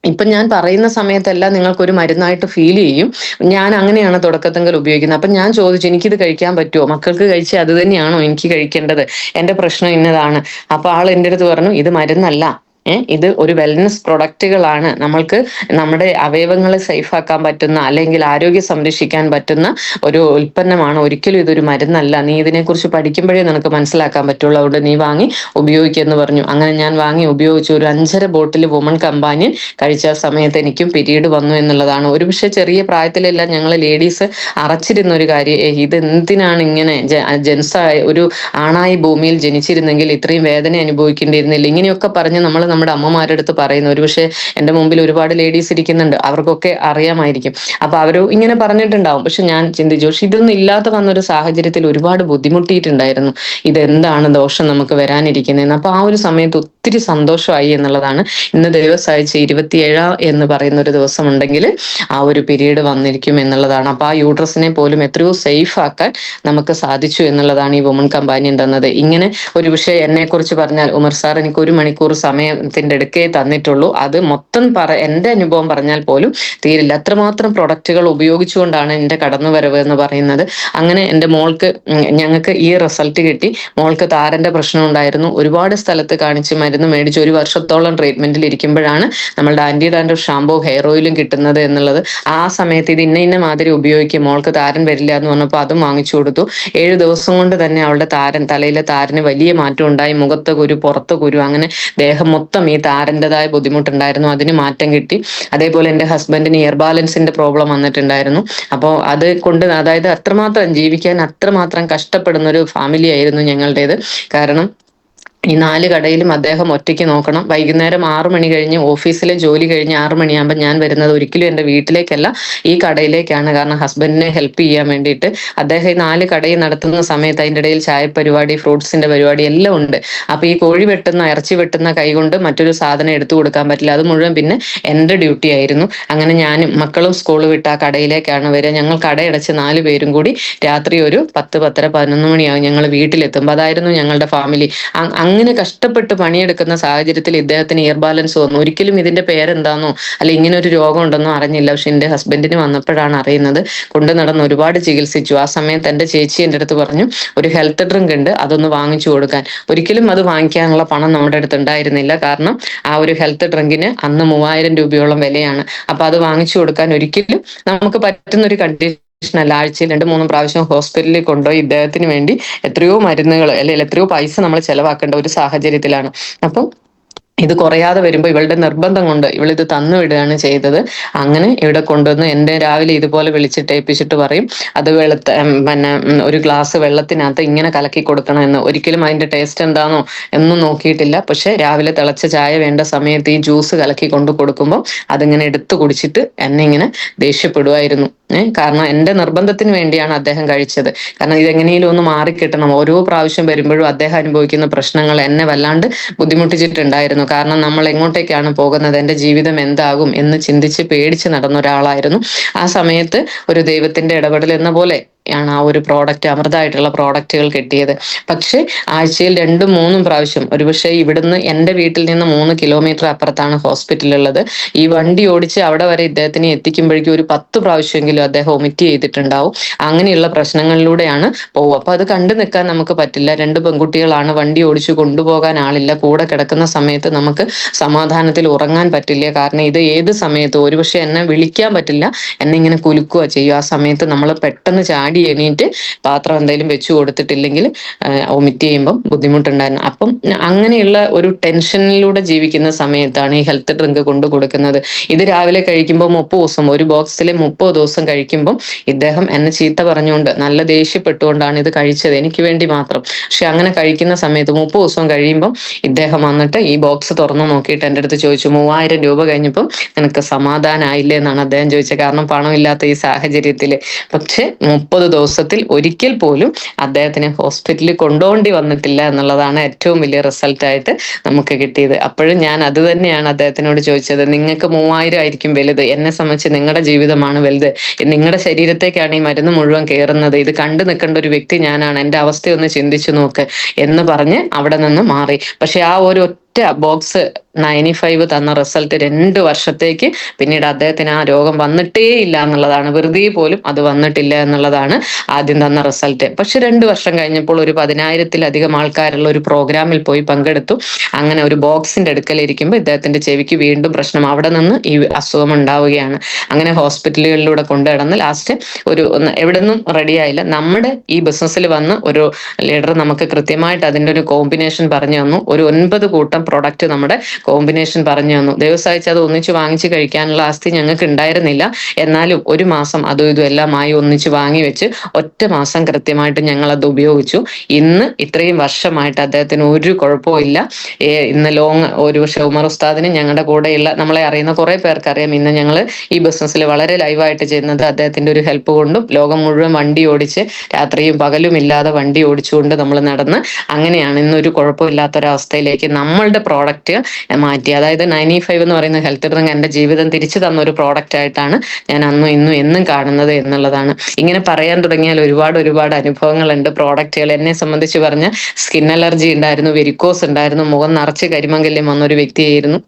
ഇപ്പൊ ഞാൻ പറയുന്ന സമയത്തെല്ലാം നിങ്ങൾക്ക് ഒരു മരുന്നായിട്ട് ഫീൽ ചെയ്യും. ഞാൻ അങ്ങനെയാണ് തുടക്കത്തെങ്കിൽ ഉപയോഗിക്കുന്നത്. അപ്പൊ ഞാൻ ചോദിച്ചു, എനിക്കിത് കഴിക്കാൻ പറ്റുമോ? മക്കൾക്ക് കഴിച്ച് അത് തന്നെയാണോ എനിക്ക് കഴിക്കേണ്ടത്? എന്റെ പ്രശ്നം ഇന്നതാണ്. അപ്പൊ ആൾ എൻ്റെ അടുത്ത് പറഞ്ഞു, ഇത് മരുന്നല്ല, ഇത് ഒരു വെൽനസ് പ്രൊഡക്റ്റുകളാണ്. നമ്മൾക്ക് നമ്മുടെ അവയവങ്ങളെ സേഫ് ആക്കാൻ പറ്റുന്ന അല്ലെങ്കിൽ ആരോഗ്യം സംരക്ഷിക്കാൻ പറ്റുന്ന ഒരു ഉൽപ്പന്നമാണ്. ഒരിക്കലും ഇതൊരു മരുന്നല്ല. നീ ഇതിനെക്കുറിച്ച് പഠിക്കുമ്പോഴേ നിനക്ക് മനസ്സിലാക്കാൻ പറ്റുള്ളൂ. അതുകൊണ്ട് നീ വാങ്ങി ഉപയോഗിക്കുമെന്ന് പറഞ്ഞു. അങ്ങനെ ഞാൻ വാങ്ങി ഉപയോഗിച്ചു. ഒരു 5.5 ബോട്ടിൽ വുമൺ കമ്പാനിയൻ കഴിച്ച സമയത്ത് എനിക്കും പീരീഡ് വന്നു എന്നുള്ളതാണ്. ഒരുപക്ഷെ ചെറിയ പ്രായത്തിലെല്ലാം ഞങ്ങൾ ലേഡീസ് അറച്ചിരുന്ന ഒരു കാര്യം, ഇത് എന്തിനാണ് ഇങ്ങനെ, ജെൻസായ ഒരു ആണായി ഭൂമിയിൽ ജനിച്ചിരുന്നെങ്കിൽ ഇത്രയും വേദന അനുഭവിക്കേണ്ടിയിരുന്നില്ല, ഇങ്ങനെയൊക്കെ പറഞ്ഞ് നമ്മൾ നമ്മുടെ അമ്മമാരുടെ അടുത്ത് പറയുന്നത്. ഒരുപക്ഷെ എന്റെ മുമ്പിൽ ഒരുപാട് ലേഡീസ് ഇരിക്കുന്നുണ്ട്, അവർക്കൊക്കെ അറിയാമായിരിക്കും. അപ്പൊ അവര് ഇങ്ങനെ പറഞ്ഞിട്ടുണ്ടാവും. പക്ഷെ ഞാൻ ചിന്തിച്ചു, പക്ഷെ ഇതൊന്നും ഇല്ലാതെ വന്നൊരു സാഹചര്യത്തിൽ ഒരുപാട് ബുദ്ധിമുട്ടിയിട്ടുണ്ടായിരുന്നു. ഇതെന്താണ് ദോഷം നമുക്ക് വരാനിരിക്കുന്നതെന്ന്. അപ്പൊ ആ ഒരു സമയത്ത് ഒത്തിരി സന്തോഷമായി എന്നുള്ളതാണ്. ഇന്ന് ദൈവം സഹായിച്ച് 27 എന്ന് പറയുന്ന ഒരു ദിവസം ഉണ്ടെങ്കിൽ ആ ഒരു പീരീഡ് വന്നിരിക്കും എന്നുള്ളതാണ്. അപ്പൊ ആ യൂട്രസിനെ പോലും എത്രയോ സേഫ് ആക്കാൻ നമുക്ക് സാധിച്ചു എന്നുള്ളതാണ് ഈ വുമൺ കമ്പാനിയൻ തന്നത്. ഇങ്ങനെ ഒരു വിഷയം എന്നെ കുറിച്ച് പറഞ്ഞാൽ, ഉമർ സാർ എനിക്ക് 1 മണിക്കൂർ സമയത്തിന്റെ അടുക്കേ തന്നിട്ടുള്ളൂ, അത് മൊത്തം എന്റെ അനുഭവം പറഞ്ഞാൽ പോലും തീരില്ല. അത്രമാത്രം പ്രൊഡക്റ്റുകൾ ഉപയോഗിച്ചുകൊണ്ടാണ് എന്റെ കടന്നുവരവ് എന്ന് പറയുന്നത്. അങ്ങനെ എന്റെ മോൾക്ക് ഞങ്ങൾക്ക് ഈ റിസൾട്ട് കിട്ടി. മോൾക്ക് താരന്റെ പ്രശ്നം ഉണ്ടായിരുന്നു, ഒരുപാട് സ്ഥലത്ത് കാണിച്ച് മരുന്ന് മേടിച്ച് 1 വർഷത്തോളം ട്രീറ്റ്മെന്റിൽ ഇരിക്കുമ്പോഴാണ് നമ്മളുടെ ആന്റി ഡാൻഡ്രഫ് ഷാമ്പൂ ഹെയർ ഓയിലും കിട്ടുന്നത് എന്നുള്ളത്. ആ സമയത്ത് ഇത് ഇന്ന മാതിരി ഉപയോഗിക്കും, മോൾക്ക് താരൻ വരില്ല എന്ന് പറഞ്ഞപ്പോൾ അതും വാങ്ങിച്ചു കൊടുത്തു. 7 ദിവസം കൊണ്ട് തന്നെ അവളുടെ തലയിലെ താരന് വലിയ മാറ്റം ഉണ്ടായി. മുഖത്ത് കുരു, പുറത്ത് കുരു, അങ്ങനെ ദേഹം മൊത്തം ഈ താരൻ്റെതായ ബുദ്ധിമുട്ടുണ്ടായിരുന്നു, അതിന് മാറ്റം കിട്ടി. അതേപോലെ എന്റെ ഹസ്ബൻഡിന് ഇയർ ബാലൻസിന്റെ പ്രോബ്ലം വന്നിട്ടുണ്ടായിരുന്നു. അപ്പോൾ അത് കൊണ്ട്, അതായത് അത്രമാത്രം ജീവിക്കാൻ അത്രമാത്രം കഷ്ടപ്പെടുന്ന ഒരു ഫാമിലി ആയിരുന്നു ഞങ്ങളുടേത്. കാരണം ഈ 4 കടയിലും അദ്ദേഹം ഒറ്റയ്ക്ക് നോക്കണം. വൈകുന്നേരം 6 മണി കഴിഞ്ഞ് ഓഫീസിലെ ജോലി കഴിഞ്ഞ് 6 മണിയാകുമ്പോൾ ഞാൻ വരുന്നത് ഒരിക്കലും എൻ്റെ വീട്ടിലേക്കല്ല, ഈ കടയിലേക്കാണ്. കാരണം ഹസ്ബൻഡിനെ ഹെൽപ്പ് ചെയ്യാൻ വേണ്ടിയിട്ട്. അദ്ദേഹം ഈ 4 കടയിൽ നടത്തുന്ന സമയത്ത് അതിൻ്റെ ഇടയിൽ ചായ പരിപാടി, ഫ്രൂട്ട്സിന്റെ പരിപാടി എല്ലാം ഉണ്ട്. അപ്പൊ ഈ കോഴി വെട്ടുന്ന, ഇറച്ചി വെട്ടുന്ന കൈ കൊണ്ട് മറ്റൊരു സാധനം എടുത്തു കൊടുക്കാൻ പറ്റില്ല, അത് മുഴുവൻ പിന്നെ എൻ്റെ ഡ്യൂട്ടി ആയിരുന്നു. അങ്ങനെ ഞാനും മക്കളും സ്കൂൾ വിട്ട് ആ കടയിലേക്കാണ് വരിക. ഞങ്ങൾ കടയടച്ച് 4 പേരും കൂടി രാത്രി ഒരു 10, 10:30, 11 മണിയാകും ഞങ്ങൾ വീട്ടിലെത്തുമ്പോൾ. അതായിരുന്നു ഞങ്ങളുടെ ഫാമിലി. അങ്ങനെ കഷ്ടപ്പെട്ട് പണിയെടുക്കുന്ന സാഹചര്യത്തിൽ ഇദ്ദേഹത്തിന് ഇയർ ബാലൻസ് വന്നു. ഒരിക്കലും ഇതിന്റെ പേരെന്താന്നോ അല്ല ഇങ്ങനെ ഒരു രോഗം ഉണ്ടെന്നോ അറിഞ്ഞില്ല. പക്ഷെ എന്റെ ഹസ്ബൻഡിന് വന്നപ്പോഴാണ് അറിയുന്നത്. കൊണ്ടു നടന്ന് ഒരുപാട് ചികിത്സിച്ചു. ആ സമയത്ത് എന്റെ ചേച്ചി എൻ്റെ അടുത്ത് പറഞ്ഞു, ഒരു ഹെൽത്ത് ഡ്രിങ്ക് ഉണ്ട്, അതൊന്ന് വാങ്ങിച്ചു കൊടുക്കാൻ. ഒരിക്കലും അത് വാങ്ങിക്കാനുള്ള പണം നമ്മുടെ അടുത്ത് ഉണ്ടായിരുന്നില്ല. കാരണം ആ ഒരു ഹെൽത്ത് ഡ്രിങ്കിന് അന്ന് 3000 രൂപയോളം വിലയാണ്. അപ്പൊ അത് വാങ്ങിച്ചു കൊടുക്കാൻ ഒരിക്കലും നമുക്ക് പറ്റുന്ന ഒരു കണ്ടീഷൻ അല്ല. ആഴ്ചയിൽ 2-3 പ്രാവശ്യം ഹോസ്പിറ്റലിൽ കൊണ്ടുപോയി ഇദ്ദേഹത്തിന് വേണ്ടി എത്രയോ മരുന്നുകൾ, അല്ലെങ്കിൽ എത്രയോ പൈസ നമ്മൾ ചെലവാക്കേണ്ട ഒരു സാഹചര്യത്തിലാണ്. അപ്പം ഇത് കുറയാതെ വരുമ്പോൾ ഇവളുടെ നിർബന്ധം കൊണ്ട് ഇവളിത് തന്നുവിടുകയാണ് ചെയ്തത്. അങ്ങനെ ഇവിടെ കൊണ്ടുവന്ന് എന്റെ രാവിലെ ഇതുപോലെ വിളിച്ചിട്ട് ഏൽപ്പിച്ചിട്ട് പറയും, അത് പിന്നെ ഒരു ഗ്ലാസ് വെള്ളത്തിനകത്ത് ഇങ്ങനെ കലക്കി കൊടുക്കണം എന്ന്. ഒരിക്കലും അതിന്റെ ടേസ്റ്റ് എന്താണോ എന്നും നോക്കിയിട്ടില്ല. പക്ഷെ രാവിലെ തിളച്ച ചായ വേണ്ട സമയത്ത് ഈ ജ്യൂസ് കലക്കി കൊണ്ട് കൊടുക്കുമ്പോൾ അതിങ്ങനെ എടുത്തു കുടിച്ചിട്ട് എന്നെ ഇങ്ങനെ ദേഷ്യപ്പെടുമായിരുന്നു. കാരണം എന്റെ നിർബന്ധത്തിന് വേണ്ടിയാണ് അദ്ദേഹം കഴിച്ചത്. കാരണം ഇതെങ്ങനെയും ഒന്ന് മാറിക്കിട്ടണം. ഓരോ പ്രാവശ്യം വരുമ്പോഴും അദ്ദേഹം അനുഭവിക്കുന്ന പ്രശ്നങ്ങൾ എന്നെ വല്ലാണ്ട് ബുദ്ധിമുട്ടിച്ചിട്ടുണ്ടായിരുന്നു. കാരണം നമ്മൾ എങ്ങോട്ടേക്കാണ് പോകുന്നത്, എന്റെ ജീവിതം എന്താകും എന്ന് ചിന്തിച്ച് പേടിച്ച് നടന്ന ഒരാളായിരുന്നു. ആ സമയത്ത് ഒരു ദൈവത്തിന്റെ ഇടപെടൽ എന്ന പോലെ ആണ് ആ ഒരു പ്രോഡക്റ്റ്, അമൃതമായിട്ടുള്ള പ്രോഡക്റ്റുകൾ കിട്ടിയത്. പക്ഷെ ആഴ്ചയിൽ 2-3 പ്രാവശ്യം, ഒരുപക്ഷെ ഇവിടുന്ന് എന്റെ വീട്ടിൽ നിന്ന് 3 കിലോമീറ്റർ അപ്പുറത്താണ് ഹോസ്പിറ്റൽ ഉള്ളത്. ഈ വണ്ടി ഓടിച്ച് അവിടെ വരെ ഇദ്ദേഹത്തിനെ എത്തിക്കുമ്പോഴേക്കും ഒരു 10 പ്രാവശ്യമെങ്കിലും അദ്ദേഹം ഒമിറ്റ് ചെയ്തിട്ടുണ്ടാവും. അങ്ങനെയുള്ള പ്രശ്നങ്ങളിലൂടെയാണ് പോവുക. അപ്പൊ അത് കണ്ടു നിൽക്കാൻ നമുക്ക് പറ്റില്ല. 2 പെൺകുട്ടികളാണ്, വണ്ടി ഓടിച്ചു കൊണ്ടുപോകാൻ ആളില്ല. കൂടെ കിടക്കുന്ന സമയത്ത് നമുക്ക് സമാധാനത്തിൽ ഉറങ്ങാൻ പറ്റില്ല. കാരണം ഇത് ഏത് സമയത്തും, ഒരുപക്ഷെ എന്നെ വിളിക്കാൻ പറ്റില്ല, എന്നെ ഇങ്ങനെ കുലുക്കുക ചെയ്യും. ആ സമയത്ത് നമ്മൾ പെട്ടെന്ന് ചാടി എണീറ്റ് പാത്രം എന്തെങ്കിലും വെച്ചു കൊടുത്തിട്ടില്ലെങ്കിൽ ഒമിറ്റ് ചെയ്യുമ്പം ബുദ്ധിമുട്ടുണ്ടായിരുന്നു. അപ്പം അങ്ങനെയുള്ള ഒരു ടെൻഷനിലൂടെ ജീവിക്കുന്ന സമയത്താണ് ഈ ഹെൽത്ത് ഡ്രിങ്ക് കൊണ്ടു കൊടുക്കുന്നത്. ഇത് രാവിലെ കഴിക്കുമ്പോൾ 30 ദിവസം, ഒരു ബോക്സിലെ 30 ദിവസം കഴിക്കുമ്പോൾ ഇദ്ദേഹം എന്നെ ചീത്ത പറഞ്ഞുകൊണ്ട്, നല്ല ദേഷ്യപ്പെട്ടുകൊണ്ടാണ് ഇത് കഴിച്ചത്, എനിക്ക് വേണ്ടി മാത്രം. പക്ഷെ അങ്ങനെ കഴിക്കുന്ന സമയത്ത് 30 ദിവസം കഴിയുമ്പോൾ ഇദ്ദേഹം വന്നിട്ട് ഈ ബോക്സ് തുറന്നു നോക്കിയിട്ട് എൻ്റെ അടുത്ത് ചോദിച്ചു, 3000 രൂപ കഴിഞ്ഞപ്പോൾ നിനക്ക് സമാധാനമായില്ലേ എന്നാണ് അദ്ദേഹം ചോദിച്ചത്. കാരണം പണമില്ലാത്ത ഈ സാഹചര്യത്തിൽ. പക്ഷെ 30 ദിവസത്തിൽ ഒരിക്കൽ പോലും അദ്ദേഹത്തിന് ഹോസ്പിറ്റലിൽ കൊണ്ടുപോകേണ്ടി വന്നിട്ടില്ല എന്നുള്ളതാണ് ഏറ്റവും വലിയ റിസൾട്ട് ആയിട്ട് നമുക്ക് കിട്ടിയത്. അപ്പോഴും ഞാൻ അത് തന്നെയാണ് അദ്ദേഹത്തിനോട് ചോദിച്ചത്, നിങ്ങൾക്ക് 3000 ആയിരിക്കും വലുത്, എന്നെ സംബന്ധിച്ച് നിങ്ങളുടെ ജീവിതമാണ് വലുത്. നിങ്ങളുടെ ശരീരത്തേക്കാണ് ഈ മരുന്ന് മുഴുവൻ കയറുന്നത്. ഇത് കണ്ടു നിൽക്കേണ്ട ഒരു വ്യക്തി ഞാനാണ്, എന്റെ അവസ്ഥയൊന്ന് ചിന്തിച്ചു നോക്ക് എന്ന് പറഞ്ഞ് അവിടെ നിന്ന് മാറി. പക്ഷെ ആ ഒരു ബോക്സ് 95 തന്ന റിസൾട്ട് 2 വർഷത്തേക്ക് പിന്നീട് അദ്ദേഹത്തിന് ആ രോഗം വന്നിട്ടേ ഇല്ല എന്നുള്ളതാണ്. വെറുതെ പോലും അത് വന്നിട്ടില്ല എന്നുള്ളതാണ് ആദ്യം തന്ന റിസൾട്ട്. പക്ഷെ 2 വർഷം കഴിഞ്ഞപ്പോൾ ഒരു 10,000-ലധികം ആൾക്കാരുള്ള ഒരു പ്രോഗ്രാമിൽ പോയി പങ്കെടുത്തു. അങ്ങനെ ഒരു ബോക്സിന്റെ അടുക്കലിരിക്കുമ്പോൾ ഇദ്ദേഹത്തിന്റെ ചെവിക്ക് വീണ്ടും പ്രശ്നം, അവിടെ നിന്ന് ഈ അസുഖം ഉണ്ടാവുകയാണ്. അങ്ങനെ ഹോസ്പിറ്റലുകളിലൂടെ കൊണ്ടുനടന്ന് ലാസ്റ്റ് എവിടെ നിന്നും റെഡി ആയില്ല. നമ്മുടെ ഈ ബിസിനസ്സിൽ വന്ന് ഒരു ലീഡർ നമുക്ക് കൃത്യമായിട്ട് അതിന്റെ ഒരു കോമ്പിനേഷൻ പറഞ്ഞു തന്നു. ഒരു 9 കൂട്ടം പ്രൊഡക്റ്റ് നമ്മുടെ കോമ്പിനേഷൻ പറഞ്ഞു തന്നു. ദൈവം സഹായിച്ച് അത് ഒന്നിച്ച് വാങ്ങിച്ച് കഴിക്കാനുള്ള ആസ്തി ഞങ്ങൾക്ക് ഉണ്ടായിരുന്നില്ല. എന്നാലും ഒരു മാസം അതും ഇതും എല്ലാമായി ഒന്നിച്ച് വാങ്ങി വെച്ച് ഒറ്റ മാസം കൃത്യമായിട്ട് ഞങ്ങൾ അത് ഉപയോഗിച്ചു. ഇന്ന് ഇത്രയും വർഷമായിട്ട് അദ്ദേഹത്തിന് ഒരു കുഴപ്പവും ഇല്ല. ഇന്ന് ലോങ് ഒരു പക്ഷെ ഉമർ ഉസ്താദിന് ഞങ്ങളുടെ കൂടെയുള്ള നമ്മളെ അറിയുന്ന കുറെ പേർക്ക് അറിയാം. ഇന്ന് ഞങ്ങൾ ഈ ബിസിനസ്സിൽ വളരെ ലൈവായിട്ട് ചെയ്യുന്നത് അദ്ദേഹത്തിന്റെ ഒരു ഹെൽപ്പ് കൊണ്ടും, ലോകം മുഴുവൻ വണ്ടി ഓടിച്ച് രാത്രിയും പകലും ഇല്ലാതെ വണ്ടി ഓടിച്ചുകൊണ്ട് നമ്മൾ നടന്ന് അങ്ങനെയാണ് ഇന്നൊരു കുഴപ്പമില്ലാത്തൊരവസ്ഥയിലേക്ക് നമ്മളുടെ പ്രോഡക്റ്റ് മാറ്റി. അതായത് 95 എന്ന് പറയുന്ന ഹെൽത്ത് ഡ്രിങ്ക് എന്റെ ജീവിതം തിരിച്ചു തന്ന ഒരു പ്രോഡക്റ്റ് ആയിട്ടാണ് ഞാൻ അന്നും ഇന്നും എന്നും കാണുന്നത് എന്നുള്ളതാണ്. ഇങ്ങനെ പറയാൻ തുടങ്ങിയാൽ ഒരുപാട് ഒരുപാട് അനുഭവങ്ങളുണ്ട്. പ്രോഡക്റ്റുകൾ എന്നെ സംബന്ധിച്ച് പറഞ്ഞ സ്കിൻ അലർജി ഉണ്ടായിരുന്നു, വെരിക്കോസ് ഉണ്ടായിരുന്നു, മുഖം നിറച്ച് കരിമങ്കല്യം വന്നൊരു വ്യക്തിയായിരുന്നു.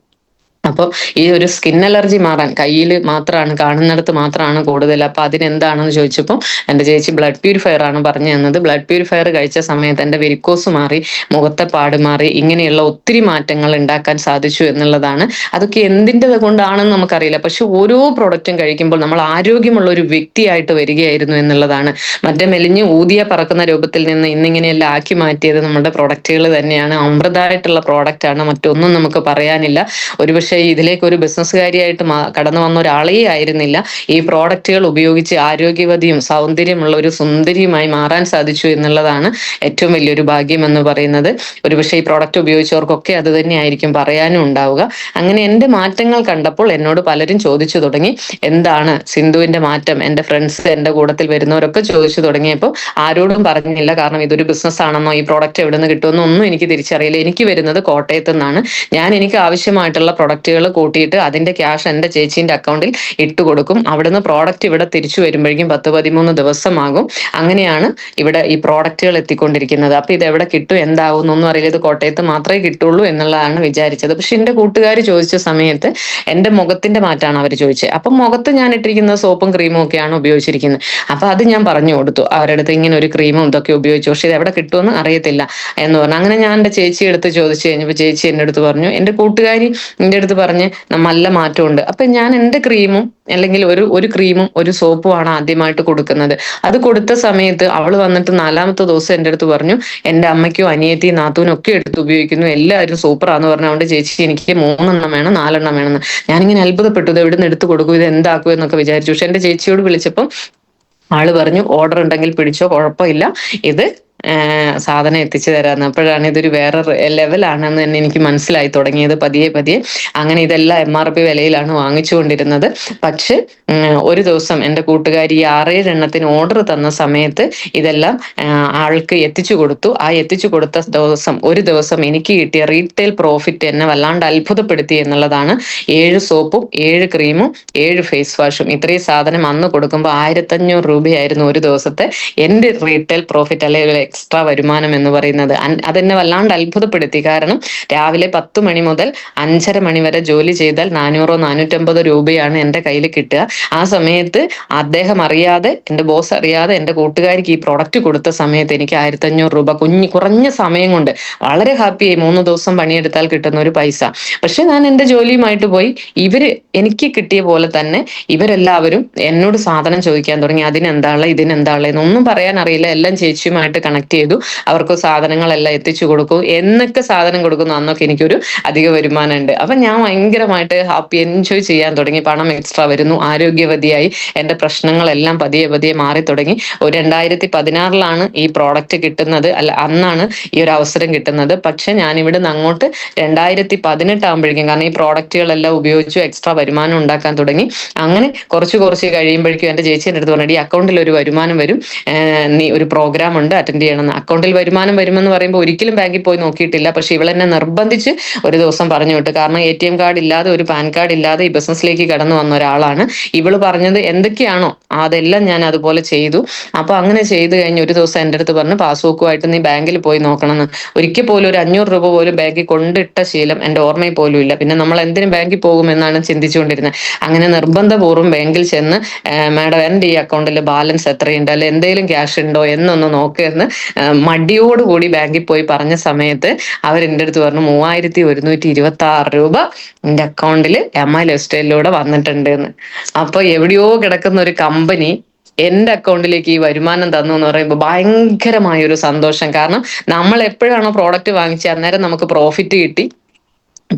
അപ്പോൾ ഈ ഒരു സ്കിൻ അലർജി മാറാൻ കയ്യിൽ മാത്രമാണ്, കാണുന്നിടത്ത് മാത്രമാണ് കൂടുതൽ. അപ്പൊ അതിനെന്താണെന്ന് ചോദിച്ചപ്പോൾ എന്റെ ചേച്ചി ബ്ലഡ് പ്യൂരിഫയർ ആണ് പറഞ്ഞു തന്നത്. ബ്ലഡ് പ്യൂരിഫയർ കഴിച്ച സമയത്ത് എന്റെ വെരിക്കോസ് മാറി, മുഖത്തെ പാട് മാറി, ഇങ്ങനെയുള്ള ഒത്തിരി മാറ്റങ്ങൾ ഉണ്ടാക്കാൻ സാധിച്ചു എന്നുള്ളതാണ്. അതൊക്കെ എന്തിൻ്റെ കൊണ്ടാണെന്ന് നമുക്കറിയില്ല. പക്ഷെ ഓരോ പ്രൊഡക്റ്റും കഴിക്കുമ്പോൾ നമ്മൾ ആരോഗ്യമുള്ള ഒരു വ്യക്തിയായിട്ട് വരികയായിരുന്നു എന്നുള്ളതാണ്. മറ്റേ മെലിഞ്ഞ് ഊതിയ പറക്കുന്ന രൂപത്തിൽ നിന്ന് ഇന്നിങ്ങനെയെല്ലാം ആക്കി മാറ്റിയത് നമ്മുടെ പ്രൊഡക്റ്റുകൾ തന്നെയാണ്. അമൃതമായിട്ടുള്ള പ്രോഡക്റ്റ് ആണ്, മറ്റൊന്നും നമുക്ക് പറയാനില്ല. ഒരുപക്ഷെ ഇതിലേക്ക് ഒരു ബിസിനസ്സുകാരിയായിട്ട് കടന്നു വന്ന ഒരാളേ ആയിരുന്നില്ല. ഈ പ്രോഡക്റ്റുകൾ ഉപയോഗിച്ച് ആരോഗ്യവതിയും സൗന്ദര്യമുള്ള ഒരു സുന്ദരിയുമായി മാറാൻ സാധിച്ചു എന്നുള്ളതാണ് ഏറ്റവും വലിയൊരു ഭാഗ്യം എന്ന് പറയുന്നത്. ഒരുപക്ഷെ ഈ പ്രോഡക്റ്റ് ഉപയോഗിച്ചവർക്കൊക്കെ അത് തന്നെയായിരിക്കും പറയാനും ഉണ്ടാവുക. അങ്ങനെ എൻ്റെ മാറ്റങ്ങൾ കണ്ടപ്പോൾ എന്നോട് പലരും ചോദിച്ചു തുടങ്ങി, എന്താണ് സിന്ധുവിന്റെ മാറ്റം? എൻ്റെ ഫ്രണ്ട്സ്, എൻ്റെ കൂട്ടത്തിൽ വരുന്നവരൊക്കെ ചോദിച്ചു തുടങ്ങിയപ്പോൾ ആരോടും പറഞ്ഞില്ല. കാരണം ഇതൊരു ബിസിനസ് ആണെന്നോ ഈ പ്രോഡക്റ്റ് എവിടെ നിന്ന് കിട്ടുമെന്നോ ഒന്നും എനിക്ക് തിരിച്ചറിയില്ല. എനിക്ക് വരുന്നത് കോട്ടയത്ത് നിന്നാണ്. എനിക്ക് ആവശ്യമായിട്ടുള്ള പ്രൊഡക്റ്റുകൾ കൂട്ടിയിട്ട് അതിന്റെ ക്യാഷ് എൻ്റെ ചേച്ചീന്റെ അക്കൗണ്ടിൽ ഇട്ട് കൊടുക്കും. അവിടുന്ന് പ്രോഡക്റ്റ് ഇവിടെ തിരിച്ചു വരുമ്പോഴേക്കും 10-13 ദിവസമാകും. അങ്ങനെയാണ് ഇവിടെ ഈ പ്രോഡക്റ്റുകൾ എത്തിക്കൊണ്ടിരിക്കുന്നത്. അപ്പൊ ഇത് എവിടെ കിട്ടും, എന്താവും എന്നൊന്നും അറിയില്ല. ഇത് കോട്ടയത്ത് മാത്രമേ കിട്ടുള്ളൂ എന്നുള്ളതാണ് വിചാരിച്ചത്. പക്ഷെ എന്റെ കൂട്ടുകാർ ചോദിച്ച സമയത്ത് എന്റെ മുഖത്തിന്റെ മാറ്റാണ് അവർ ചോദിച്ചത്. അപ്പൊ മുഖത്ത് ഞാൻ ഇട്ടിരിക്കുന്ന സോപ്പും ക്രീമും ഒക്കെയാണ് ഉപയോഗിച്ചിരിക്കുന്നത്. അപ്പൊ അത് ഞാൻ പറഞ്ഞു കൊടുത്തു അവരുടെ അടുത്ത്, ഇങ്ങനെ ഒരു ക്രീമും ഇതൊക്കെ ഉപയോഗിച്ചു, പക്ഷെ ഇത് എവിടെ കിട്ടുമെന്ന് അറിയത്തില്ല എന്ന് പറഞ്ഞു. അങ്ങനെ ഞാൻ എൻ്റെ ചേച്ചി എടുത്ത് ചോദിച്ചു കഴിഞ്ഞപ്പോൾ ചേച്ചി എൻ്റെ അടുത്ത് പറഞ്ഞു, എൻ്റെ കൂട്ടുകാരി എൻ്റെ അടുത്ത് പറഞ്ഞ് നല്ല മാറ്റമുണ്ട്. അപ്പൊ ഞാൻ എൻ്റെ ക്രീമും അല്ലെങ്കിൽ ഒരു ക്രീമും ഒരു സോപ്പുമാണ് ആദ്യമായിട്ട് കൊടുക്കുന്നത്. അത് കൊടുത്ത സമയത്ത് അവൾ വന്നിട്ട് 4ാമത്തെ ദിവസം എൻ്റെ അടുത്ത് പറഞ്ഞു, എൻ്റെ അമ്മയ്ക്കും അനിയത്തിയും നാത്തൂനും ഒക്കെ എടുത്ത് ഉപയോഗിക്കുന്നു, എല്ലാവരും സൂപ്പറാന്ന് പറഞ്ഞു. അതുകൊണ്ട് ചേച്ചി എനിക്ക് 3 വേണം 4 വേണമെന്ന്. ഞാനിങ്ങനെ അത്ഭുതപ്പെട്ടു, ഇത് എവിടെ നിന്ന് എടുത്ത് കൊടുക്കും, ഇത് എന്താക്കും എന്നൊക്കെ വിചാരിച്ചു. പക്ഷെ എൻ്റെ ചേച്ചിയോട് വിളിച്ചപ്പം ആള് പറഞ്ഞു, ഓർഡർ ഉണ്ടെങ്കിൽ പിടിച്ചോ, കുഴപ്പമില്ല, ഇത് സാധനം എത്തിച്ചു തരാന്ന്. അപ്പോഴാണ് ഇതൊരു വേറെ ലെവലാണെന്ന് തന്നെ എനിക്ക് മനസ്സിലായി തുടങ്ങിയത് പതിയെ പതിയെ. അങ്ങനെ ഇതെല്ലാം MRP വിലയിലാണ് വാങ്ങിച്ചുകൊണ്ടിരുന്നത്. പക്ഷെ ഒരു ദിവസം എൻ്റെ കൂട്ടുകാരി 6-7 എണ്ണത്തിന് ഓർഡർ തന്ന സമയത്ത് ഇതെല്ലാം ആൾക്ക് എത്തിച്ചു കൊടുത്തു. ആ എത്തിച്ചു കൊടുത്ത ഒരു ദിവസം എനിക്ക് കിട്ടിയ റീറ്റെയിൽ പ്രോഫിറ്റ് എന്നെ വല്ലാണ്ട് അത്ഭുതപ്പെടുത്തി എന്നുള്ളതാണ്. 7 സോപ്പും 7 ക്രീമും 7 ഫേസ് വാഷും, ഇത്രയും സാധനം അന്ന് കൊടുക്കുമ്പോൾ 1500 രൂപയായിരുന്നു ഒരു ദിവസത്തെ എൻ്റെ റീറ്റെയിൽ പ്രോഫിറ്റ് അല്ലെങ്കിൽ എക്സ്ട്രാ വരുമാനം എന്ന് പറയുന്നത്. അതെന്നെ വല്ലാണ്ട് അത്ഭുതപ്പെടുത്തി. കാരണം രാവിലെ 10 മണി മുതൽ 5:30 മണി വരെ ജോലി ചെയ്താൽ 400-450 രൂപയാണ് എൻ്റെ കയ്യിൽ കിട്ടുക. ആ സമയത്ത് അദ്ദേഹം അറിയാതെ, എൻ്റെ ബോസ് അറിയാതെ എൻ്റെ കൂട്ടുകാരിക്ക് ഈ പ്രൊഡക്റ്റ് കൊടുത്ത സമയത്ത് എനിക്ക് 1500 രൂപ കുറഞ്ഞ സമയം കൊണ്ട് വളരെ ഹാപ്പിയായി. 3 ദിവസം പണിയെടുത്താൽ കിട്ടുന്ന ഒരു പൈസ. പക്ഷെ ഞാൻ എൻ്റെ ജോലിയുമായിട്ട് പോയി. എനിക്ക് കിട്ടിയ പോലെ തന്നെ ഇവരെല്ലാവരും എന്നോട് സാധനം ചോദിക്കാൻ തുടങ്ങി. അതിനെന്താളെ, ഇതിനെന്താളെ എന്നൊന്നും പറയാൻ അറിയില്ല. എല്ലാം ചേച്ചിയുമായിട്ട് കണക്ട് ചെയ്തു. അവർക്ക് സാധനങ്ങളെല്ലാം എത്തിച്ചു കൊടുക്കൂ. എന്നൊക്കെ സാധനം കൊടുക്കുന്നു അന്നൊക്കെ എനിക്കൊരു അധിക വരുമാനം ഉണ്ട്. അപ്പൊ ഞാൻ ഭയങ്കരമായിട്ട് ഹാപ്പി, എൻജോയ് ചെയ്യാൻ തുടങ്ങി. പണം എക്സ്ട്രാ വരുന്നു, ആരോഗ്യവതിയായി. എൻ്റെ പ്രശ്നങ്ങളെല്ലാം പതിയെ പതിയെ മാറി തുടങ്ങി. ഒരു 2016 ഈ പ്രോഡക്റ്റ് കിട്ടുന്നത്, അല്ല അന്നാണ് ഈ ഒരു അവസരം കിട്ടുന്നത്. പക്ഷെ ഞാൻ ഇവിടുന്ന് അങ്ങോട്ട് 2018 ആകുമ്പോഴേക്കും, കാരണം ഈ പ്രോഡക്റ്റുകളെല്ലാം ഉപയോഗിച്ചു എക്സ്ട്രാ വരുമാനം ഉണ്ടാക്കാൻ തുടങ്ങി. അങ്ങനെ കുറച്ച് കഴിയുമ്പോഴേക്കും എൻ്റെ ചേച്ചി എൻ്റെ അടുത്ത് പറഞ്ഞു, ഈ അക്കൗണ്ടിൽ ഒരു വരുമാനം വരും, നീ ഒരു പ്രോഗ്രാം ഉണ്ട്, അറ്റൻഡ് ചെയ്യണമെന്ന്. അക്കൗണ്ടിൽ വരുമാനം വരുമെന്ന് പറയുമ്പോൾ ഒരിക്കലും ബാങ്കിൽ പോയി നോക്കിയിട്ടില്ല. പക്ഷെ ഇവളെന്നെ നിർബന്ധിച്ച് ഒരു ദിവസം പറഞ്ഞു വിട്ടു. കാരണം ATM കാർഡ് ഇല്ലാതെ, ഒരു പാൻ കാർഡ് ഇല്ലാതെ ഈ ബിസിനസ്സിലേക്ക് കടന്നു വന്ന ഒരാളാണ്. ഇവള് പറഞ്ഞത് എന്തൊക്കെയാണോ അതെല്ലാം ഞാൻ അതുപോലെ ചെയ്തു. അപ്പൊ അങ്ങനെ ചെയ്തു കഴിഞ്ഞ് ഒരു ദിവസം എൻ്റെ അടുത്ത് പറഞ്ഞു, പാസ്ബുക്കുമായിട്ട് നീ ബാങ്കിൽ പോയി നോക്കണമെന്ന്. ഒരിക്കൽ പോലും ഒരു 500 രൂപ പോലും ബാങ്കിൽ കൊണ്ടിട്ട ശീലം എൻ്റെ ഓർമ്മയിൽ പോലും ഇല്ല. പിന്നെ നമ്മൾ എന്തിനും ബാങ്കിൽ പോകുമെന്നാണ് ചിന്തിച്ചുകൊണ്ടിരുന്നത്. അങ്ങനെ നിർബന്ധപൂർവ്വം ബാങ്കിൽ ചെന്ന്, മാഡം എൻ്റെ ഈ അക്കൗണ്ടിൽ ബാലൻസ് എത്രയുണ്ട്, അല്ലെ എന്തെങ്കിലും ക്യാഷ് ഉണ്ടോ എന്നൊന്ന് നോക്കിയെന്ന് മടിയോടുകൂടി ബാങ്കിൽ പോയി പറഞ്ഞ സമയത്ത് അവരെൻ്റെ അടുത്ത് പറഞ്ഞു, 3126 രൂപ എൻ്റെ അക്കൗണ്ടിൽ MI ലൈഫ് സ്റ്റൈലിലൂടെ വന്നിട്ടുണ്ട് എന്ന്. അപ്പൊ എവിടെയോ കിടക്കുന്ന ഒരു കമ്പനി എൻ്റെ അക്കൗണ്ടിലേക്ക് ഈ വരുമാനം തന്നു എന്ന് പറയുമ്പോൾ ഭയങ്കരമായ ഒരു സന്തോഷം. കാരണം നമ്മൾ എപ്പോഴാണോ പ്രോഡക്റ്റ് വാങ്ങിച്ചത് അന്നേരം നമുക്ക് പ്രോഫിറ്റ് കിട്ടി.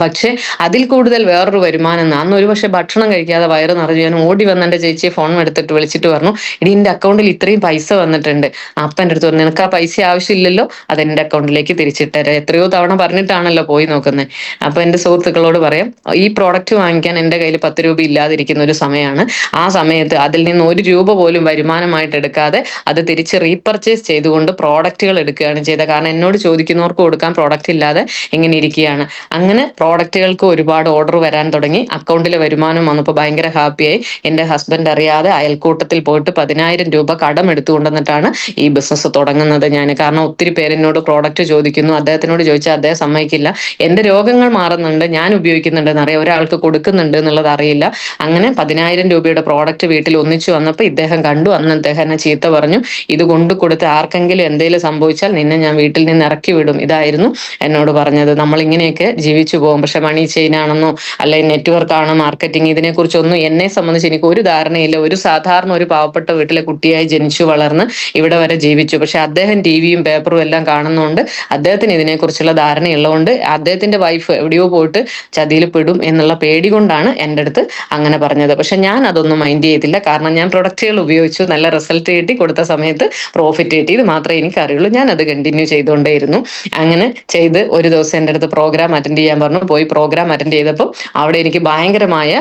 പക്ഷെ അതിൽ കൂടുതൽ വേറൊരു വരുമാനം അന്ന് ഒരു പക്ഷെ ഭക്ഷണം കഴിക്കാതെ വയറ് നിറഞ്ഞു ഞാൻ ഓടി വന്ന് എന്റെ ചേച്ചിയെ ഫോൺ എടുത്തിട്ട് വിളിച്ചിട്ട് പറഞ്ഞു, ഇനി എന്റെ അക്കൗണ്ടിൽ ഇത്രയും പൈസ വന്നിട്ടുണ്ട്. അപ്പൊ എന്റെ അടുത്ത് പറഞ്ഞു, നിനക്ക് ആ പൈസ ആവശ്യമില്ലല്ലോ, അത് എന്റെ അക്കൗണ്ടിലേക്ക് തിരിച്ചിട്ടേരെ. എത്രയോ തവണ പറഞ്ഞിട്ടാണല്ലോ പോയി നോക്കുന്നത്. അപ്പൊ എന്റെ സുഹൃത്തുക്കളോട് പറയാം, ഈ പ്രോഡക്റ്റ് വാങ്ങിക്കാൻ എന്റെ കയ്യിൽ 10 രൂപ ഇല്ലാതിരിക്കുന്ന ഒരു സമയമാണ്. ആ സമയത്ത് അതിൽ നിന്ന് 1 രൂപ പോലും വരുമാനമായിട്ട് എടുക്കാതെ അത് തിരിച്ച് റീപർച്ചേസ് ചെയ്തുകൊണ്ട് പ്രോഡക്റ്റുകൾ എടുക്കുകയാണ് ചെയ്തത്. കാരണം എന്നോട് ചോദിക്കുന്നവർക്ക് കൊടുക്കാൻ പ്രോഡക്റ്റ് ഇല്ലാതെ ഇങ്ങനെ ഇരിക്കുകയാണ്. അങ്ങനെ പ്രോഡക്റ്റുകൾക്ക് ഒരുപാട് ഓർഡർ വരാൻ തുടങ്ങി. അക്കൗണ്ടിലെ വരുമാനം വന്നപ്പോൾ ഭയങ്കര ഹാപ്പിയായി. എന്റെ ഹസ്ബൻഡ് അറിയാതെ അയൽക്കൂട്ടത്തിൽ പോയിട്ട് 10,000 രൂപ കടം എടുത്തുകൊണ്ടുവന്നിട്ടാണ് ഈ ബിസിനസ് തുടങ്ങുന്നത് ഞാൻ. കാരണം ഒത്തിരി പേര് എന്നോട് പ്രോഡക്റ്റ് ചോദിക്കുന്നു, അദ്ദേഹത്തിനോട് ചോദിച്ചാൽ അദ്ദേഹം സമ്മതിക്കില്ല. എന്റെ രോഗങ്ങൾ മാറുന്നുണ്ട്, ഞാൻ ഉപയോഗിക്കുന്നുണ്ട് എന്നറിയാം, ഒരാൾക്ക് കൊടുക്കുന്നുണ്ട് എന്നുള്ളത് അറിയില്ല. അങ്ങനെ 10,000 രൂപയുടെ പ്രോഡക്റ്റ് വീട്ടിൽ ഒന്നിച്ചു വന്നപ്പോൾ ഇദ്ദേഹം കണ്ടു. അന്ന് അദ്ദേഹം എന്നെ ചീത്ത പറഞ്ഞു, ഇത് കൊണ്ടു കൊടുത്ത് ആർക്കെങ്കിലും എന്തെങ്കിലും സംഭവിച്ചാൽ നിന്നെ ഞാൻ വീട്ടിൽ നിന്ന് ഇറക്കി വിടും. ഇതായിരുന്നു എന്നോട് പറഞ്ഞത്. നമ്മൾ ഇങ്ങനെയൊക്കെ ജീവിച്ചു പോകും. പക്ഷെ മണി ചെയിൻ ആണെന്നോ അല്ലെങ്കിൽ നെറ്റ്വർക്ക് ആണോ മാർക്കറ്റിംഗ് ഇതിനെക്കുറിച്ചൊന്നും എന്നെ സംബന്ധിച്ച് എനിക്ക് ഒരു ധാരണയില്ല. ഒരു സാധാരണ ഒരു പാവപ്പെട്ട വീട്ടിലെ കുട്ടിയായി ജനിച്ചു വളർന്ന് ഇവിടെ വരെ ജീവിച്ചു. പക്ഷെ അദ്ദേഹം ടിവിയും പേപ്പറും എല്ലാം കാണുന്നതുകൊണ്ട് അദ്ദേഹത്തിന് ഇതിനെക്കുറിച്ചുള്ള ധാരണയുള്ളതുകൊണ്ട് അദ്ദേഹത്തിന്റെ വൈഫ് എവിടെയോ പോയിട്ട് ചതിയിൽ പെടും എന്നുള്ള പേടി കൊണ്ടാണ് എൻ്റെ അടുത്ത് അങ്ങനെ പറഞ്ഞത്. പക്ഷെ ഞാൻ അതൊന്നും മൈൻഡ് ചെയ്തില്ല. കാരണം ഞാൻ പ്രൊഡക്റ്റുകൾ ഉപയോഗിച്ചു, നല്ല റിസൾട്ട് കിട്ടി, കൊടുത്ത സമയത്ത് പ്രോഫിറ്റ് കിട്ടി. ഇത് മാത്രമേ എനിക്ക് അറിയുള്ളൂ. ഞാൻ അത് കണ്ടിന്യൂ ചെയ്തുകൊണ്ടേയിരുന്നു. അങ്ങനെ ചെയ്ത് ഒരു ദിവസം എൻ്റെ അടുത്ത് പ്രോഗ്രാം അറ്റൻഡ് ചെയ്യാൻ പറഞ്ഞു. പോയി പ്രോഗ്രാം അറ്റൻഡ് ചെയ്തപ്പോൾ അവിടെ എനിക്ക് ഭയങ്കരമായ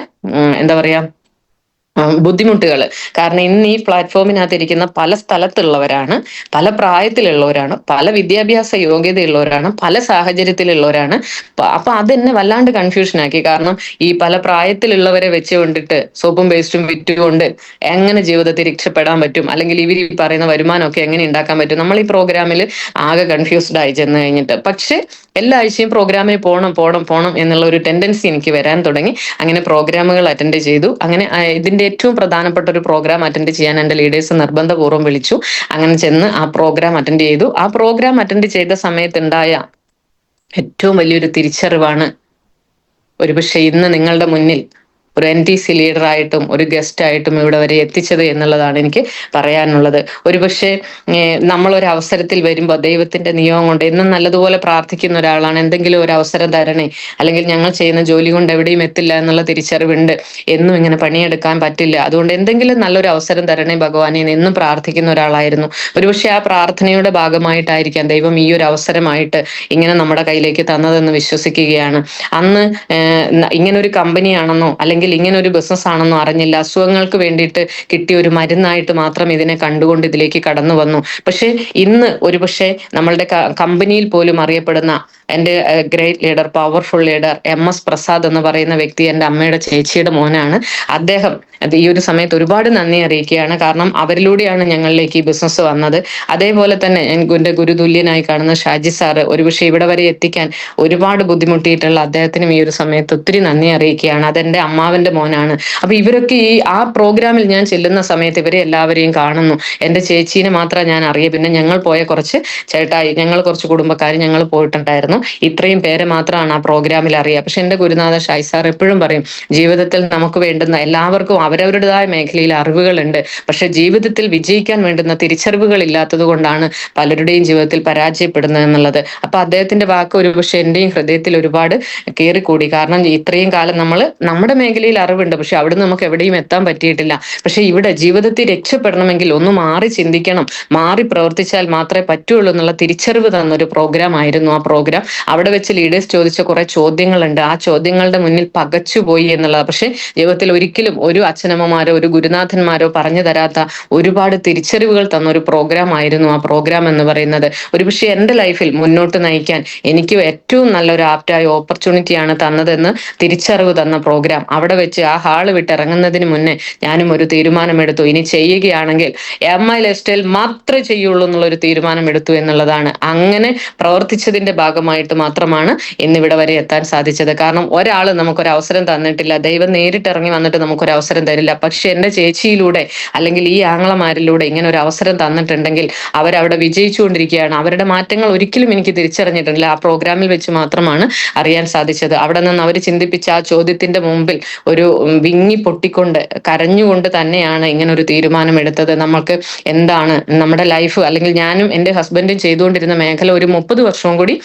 എന്താ പറയാ ബുദ്ധിമുട്ടുകൾ. കാരണം ഇന്ന് ഈ പ്ലാറ്റ്ഫോമിനകത്ത് ഇരിക്കുന്ന പല സ്ഥലത്തുള്ളവരാണ്, പല പ്രായത്തിലുള്ളവരാണ്, പല വിദ്യാഭ്യാസ യോഗ്യതയുള്ളവരാണ്, പല സാഹചര്യത്തിലുള്ളവരാണ്. അപ്പൊ അതെന്നെ വല്ലാണ്ട് കൺഫ്യൂഷൻ ആക്കി. കാരണം ഈ പല പ്രായത്തിലുള്ളവരെ വെച്ചുകൊണ്ടിട്ട് സോപ്പും പേസ്റ്റും വിറ്റുകൊണ്ട് എങ്ങനെ ജീവിതത്തിൽ രക്ഷപ്പെടാൻ പറ്റും, അല്ലെങ്കിൽ ഇവർ ഈ പറയുന്ന വരുമാനമൊക്കെ എങ്ങനെ ഉണ്ടാക്കാൻ പറ്റും, നമ്മൾ ഈ പ്രോഗ്രാമിൽ ആകെ കൺഫ്യൂസ്ഡ് ആയി ചെന്ന് കഴിഞ്ഞിട്ട്. പക്ഷെ എല്ലാ ആഴ്ചയും പ്രോഗ്രാമിന് പോകണം പോകണം പോകണം എന്നുള്ള ഒരു ടെൻഡൻസി എനിക്ക് വരാൻ തുടങ്ങി. അങ്ങനെ പ്രോഗ്രാമുകൾ അറ്റൻഡ് ചെയ്തു. അങ്ങനെ ഇതിന്റെ ഏറ്റവും പ്രധാനപ്പെട്ട ഒരു പ്രോഗ്രാം അറ്റൻഡ് ചെയ്യാൻ എൻ്റെ ലീഡേഴ്സ് നിർബന്ധപൂർവ്വം വിളിച്ചു. അങ്ങനെ ചെന്ന് ആ പ്രോഗ്രാം അറ്റൻഡ് ചെയ്തു. ആ പ്രോഗ്രാം അറ്റൻഡ് ചെയ്ത സമയത്തുണ്ടായ ഏറ്റവും വലിയൊരു തിരിച്ചറിവാണ് ഒരുപക്ഷെ ഇന്ന് നിങ്ങളുടെ മുന്നിൽ ഒരു NTC ലീഡറായിട്ടും ഒരു ഗസ്റ്റ് ആയിട്ടും ഇവിടെ വരെ എത്തിച്ചത് എന്നുള്ളതാണ് എനിക്ക് പറയാനുള്ളത്. ഒരുപക്ഷെ നമ്മളൊരു അവസരത്തിൽ വരുമ്പോൾ ദൈവത്തിന്റെ നിയോഗം കൊണ്ട് എന്നും നല്ലതുപോലെ പ്രാർത്ഥിക്കുന്ന ഒരാളാണ്. എന്തെങ്കിലും ഒരു അവസരം തരണേ, അല്ലെങ്കിൽ ഞങ്ങൾ ചെയ്യുന്ന ജോലി കൊണ്ട് എവിടെയും എത്തില്ല എന്നുള്ള തിരിച്ചറിവുണ്ട്, എന്നും ഇങ്ങനെ പണിയെടുക്കാൻ പറ്റില്ല, അതുകൊണ്ട് എന്തെങ്കിലും നല്ലൊരു അവസരം തരണേ ഭഗവാനെ എന്നും പ്രാർത്ഥിക്കുന്ന ഒരാളായിരുന്നു. ഒരുപക്ഷെ ആ പ്രാർത്ഥനയുടെ ഭാഗമായിട്ടായിരിക്കാം ദൈവം ഈ ഒരു അവസരമായിട്ട് ഇങ്ങനെ നമ്മുടെ കയ്യിലേക്ക് തന്നതെന്ന് വിശ്വസിക്കുകയാണ്. അന്ന് ഇങ്ങനെ ഒരു കമ്പനിയാണെന്നോ അല്ലെങ്കിൽ ഇങ്ങനെ ഒരു ബിസിനസ് ആണെന്നോ അറിഞ്ഞില്ല. അസുഖങ്ങൾക്ക് വേണ്ടിയിട്ട് കിട്ടിയ ഒരു മരുന്നായിട്ട് മാത്രം ഇതിനെ കണ്ടുകൊണ്ട് ഇതിലേക്ക് കടന്നു വന്നു. പക്ഷെ ഇന്ന് ഒരുപക്ഷെ നമ്മളുടെ കമ്പനിയിൽ പോലും അറിയപ്പെടുന്ന എൻ്റെ great leader, powerful leader MS Prasad എന്ന് പറയുന്ന വ്യക്തി എൻ്റെ അമ്മയുടെ ചേച്ചിയുടെ മോനാണ്. അദ്ദേഹം ഈ ഒരു സമയത്ത് ഒരുപാട് നന്ദി അറിയിക്കുകയാണ്. കാരണം അവരിലൂടെയാണ് ഞങ്ങളിലേക്ക് ഈ ബിസിനസ് വന്നത്. അതേപോലെ തന്നെ എൻ്റെ ഗുരുതുല്യനായി കാണുന്ന ഷാജി സാറ് ഒരുപക്ഷെ ഇവിടെ വരെ എത്തിക്കാൻ ഒരുപാട് ബുദ്ധിമുട്ടിയിട്ടുള്ള അദ്ദേഹത്തിനും ഈ ഒരു സമയത്ത് ഒത്തിരി നന്ദി അറിയിക്കുകയാണ്. അതെന്റെ അമ്മാവന്റെ മോനാണ്. അപ്പൊ ഇവരൊക്കെ ആ പ്രോഗ്രാമിൽ ഞാൻ ചെല്ലുന്ന സമയത്ത് ഇവരെ എല്ലാവരെയും കാണുന്നു. എൻ്റെ ചേച്ചീനെ മാത്രമേ ഞാൻ അറിയൂ. പിന്നെ ഞങ്ങൾ പോയ കുറച്ച് ചേട്ടായി, ഞങ്ങൾ കുറച്ച് കുടുംബക്കാർ ഞങ്ങൾ പോയിട്ടുണ്ടായിരുന്നു. ഇത്രയും പേരെ മാത്രമാണ് ആ പ്രോഗ്രാമിൽ അറിയുക. പക്ഷെ എൻ്റെ ഗുരുനാഥ ഷായി സാർ എപ്പോഴും പറയും, ജീവിതത്തിൽ നമുക്ക് വേണ്ടുന്ന എല്ലാവർക്കും അവരവരുടേതായ മേഖലയിൽ അറിവുകളുണ്ട്. പക്ഷെ ജീവിതത്തിൽ വിജയിക്കാൻ വേണ്ടുന്ന തിരിച്ചറിവുകൾ ഇല്ലാത്തത് കൊണ്ടാണ് പലരുടെയും ജീവിതത്തിൽ പരാജയപ്പെടുന്നത് എന്നുള്ളത്. അപ്പൊ അദ്ദേഹത്തിന്റെ വാക്ക് ഒരുപക്ഷെ എന്റെയും ഹൃദയത്തിൽ ഒരുപാട് കയറിക്കൂടി. കാരണം ഇത്രയും കാലം നമ്മുടെ മേഖലയിൽ അറിവുണ്ട്, പക്ഷെ അവിടെ നമുക്ക് എവിടെയും എത്താൻ പറ്റിയിട്ടില്ല. പക്ഷെ ഇവിടെ ജീവിതത്തിൽ രക്ഷപ്പെടണമെങ്കിൽ ഒന്ന് മാറി ചിന്തിക്കണം, മാറി പ്രവർത്തിച്ചാൽ മാത്രമേ പറ്റുള്ളൂ എന്നുള്ള തിരിച്ചറിവ് തന്നൊരു പ്രോഗ്രാം ആയിരുന്നു ആ പ്രോഗ്രാം. അവിടെ വെച്ച് ലീഡേഴ്സ് ചോദിച്ച കുറെ ചോദ്യങ്ങളുണ്ട്. ആ ചോദ്യങ്ങളുടെ മുന്നിൽ പകച്ചുപോയി എന്നുള്ളത്. പക്ഷെ ജീവിതത്തിൽ ഒരിക്കലും ഒരു അച്ഛനമ്മമാരോ ഒരു ഗുരുനാഥന്മാരോ പറഞ്ഞു തരാത്ത ഒരുപാട് തിരിച്ചറിവുകൾ തന്ന ഒരു പ്രോഗ്രാം ആയിരുന്നു ആ പ്രോഗ്രാം എന്ന് പറയുന്നത്. ഒരുപക്ഷെ എൻ്റെ ലൈഫിൽ മുന്നോട്ട് നയിക്കാൻ എനിക്ക് ഏറ്റവും നല്ലൊരു ആപ്റ്റായ ഓപ്പർച്യൂണിറ്റിയാണ് തന്നതെന്ന് തിരിച്ചറിവ് തന്ന പ്രോഗ്രാം. അവിടെ വെച്ച് ആ ഹാള് വിട്ട് ഇറങ്ങുന്നതിന് മുന്നേ ഞാനും ഒരു തീരുമാനമെടുത്തു, ഇനി ചെയ്യുകയാണെങ്കിൽ MI ലൈഫ് സ്റ്റൈൽ മാത്രമേ ചെയ്യുള്ളൂ എന്നുള്ളൊരു തീരുമാനം എടുത്തു എന്നുള്ളതാണ്. അങ്ങനെ പ്രവർത്തിച്ചതിന്റെ ഭാഗമായിട്ട് മാത്രമാണ് ഇന്നിവിടെ വരെ എത്താൻ സാധിച്ചത്. കാരണം ഒരാൾ നമുക്കൊരു അവസരം തന്നിട്ടില്ല, ദൈവം നേരിട്ട് ഇറങ്ങി വന്നിട്ട് നമുക്കൊരു അവസരം തരില്ല. പക്ഷെ എൻ്റെ ചേച്ചിയിലൂടെ അല്ലെങ്കിൽ ഈ ആങ്ങളമാരിലൂടെ ഇങ്ങനെ ഒരു അവസരം തന്നിട്ടുണ്ടെങ്കിൽ അവരവിടെ വിജയിച്ചുകൊണ്ടിരിക്കുകയാണ്. അവരുടെ മാറ്റങ്ങൾ ഒരിക്കലും എനിക്ക് തിരിച്ചറിഞ്ഞിട്ടില്ല, ആ പ്രോഗ്രാമിൽ വെച്ച് മാത്രമാണ് അറിയാൻ സാധിച്ചത്. അവിടെ നിന്ന് അവർ ചിന്തിപ്പിച്ച ആ ചോദ്യത്തിന്റെ മുമ്പിൽ ഒരു വിങ്ങി പൊട്ടിക്കൊണ്ട് കരഞ്ഞുകൊണ്ട് തന്നെയാണ് ഇങ്ങനെ ഒരു തീരുമാനം എടുത്തത്. നമ്മൾക്ക് എന്താണ് നമ്മുടെ ലൈഫ്, അല്ലെങ്കിൽ ഞാനും എൻ്റെ ഹസ്ബൻഡും ചെയ്തുകൊണ്ടിരുന്ന മേഖല ഒരു 30 വർഷവും കൂടി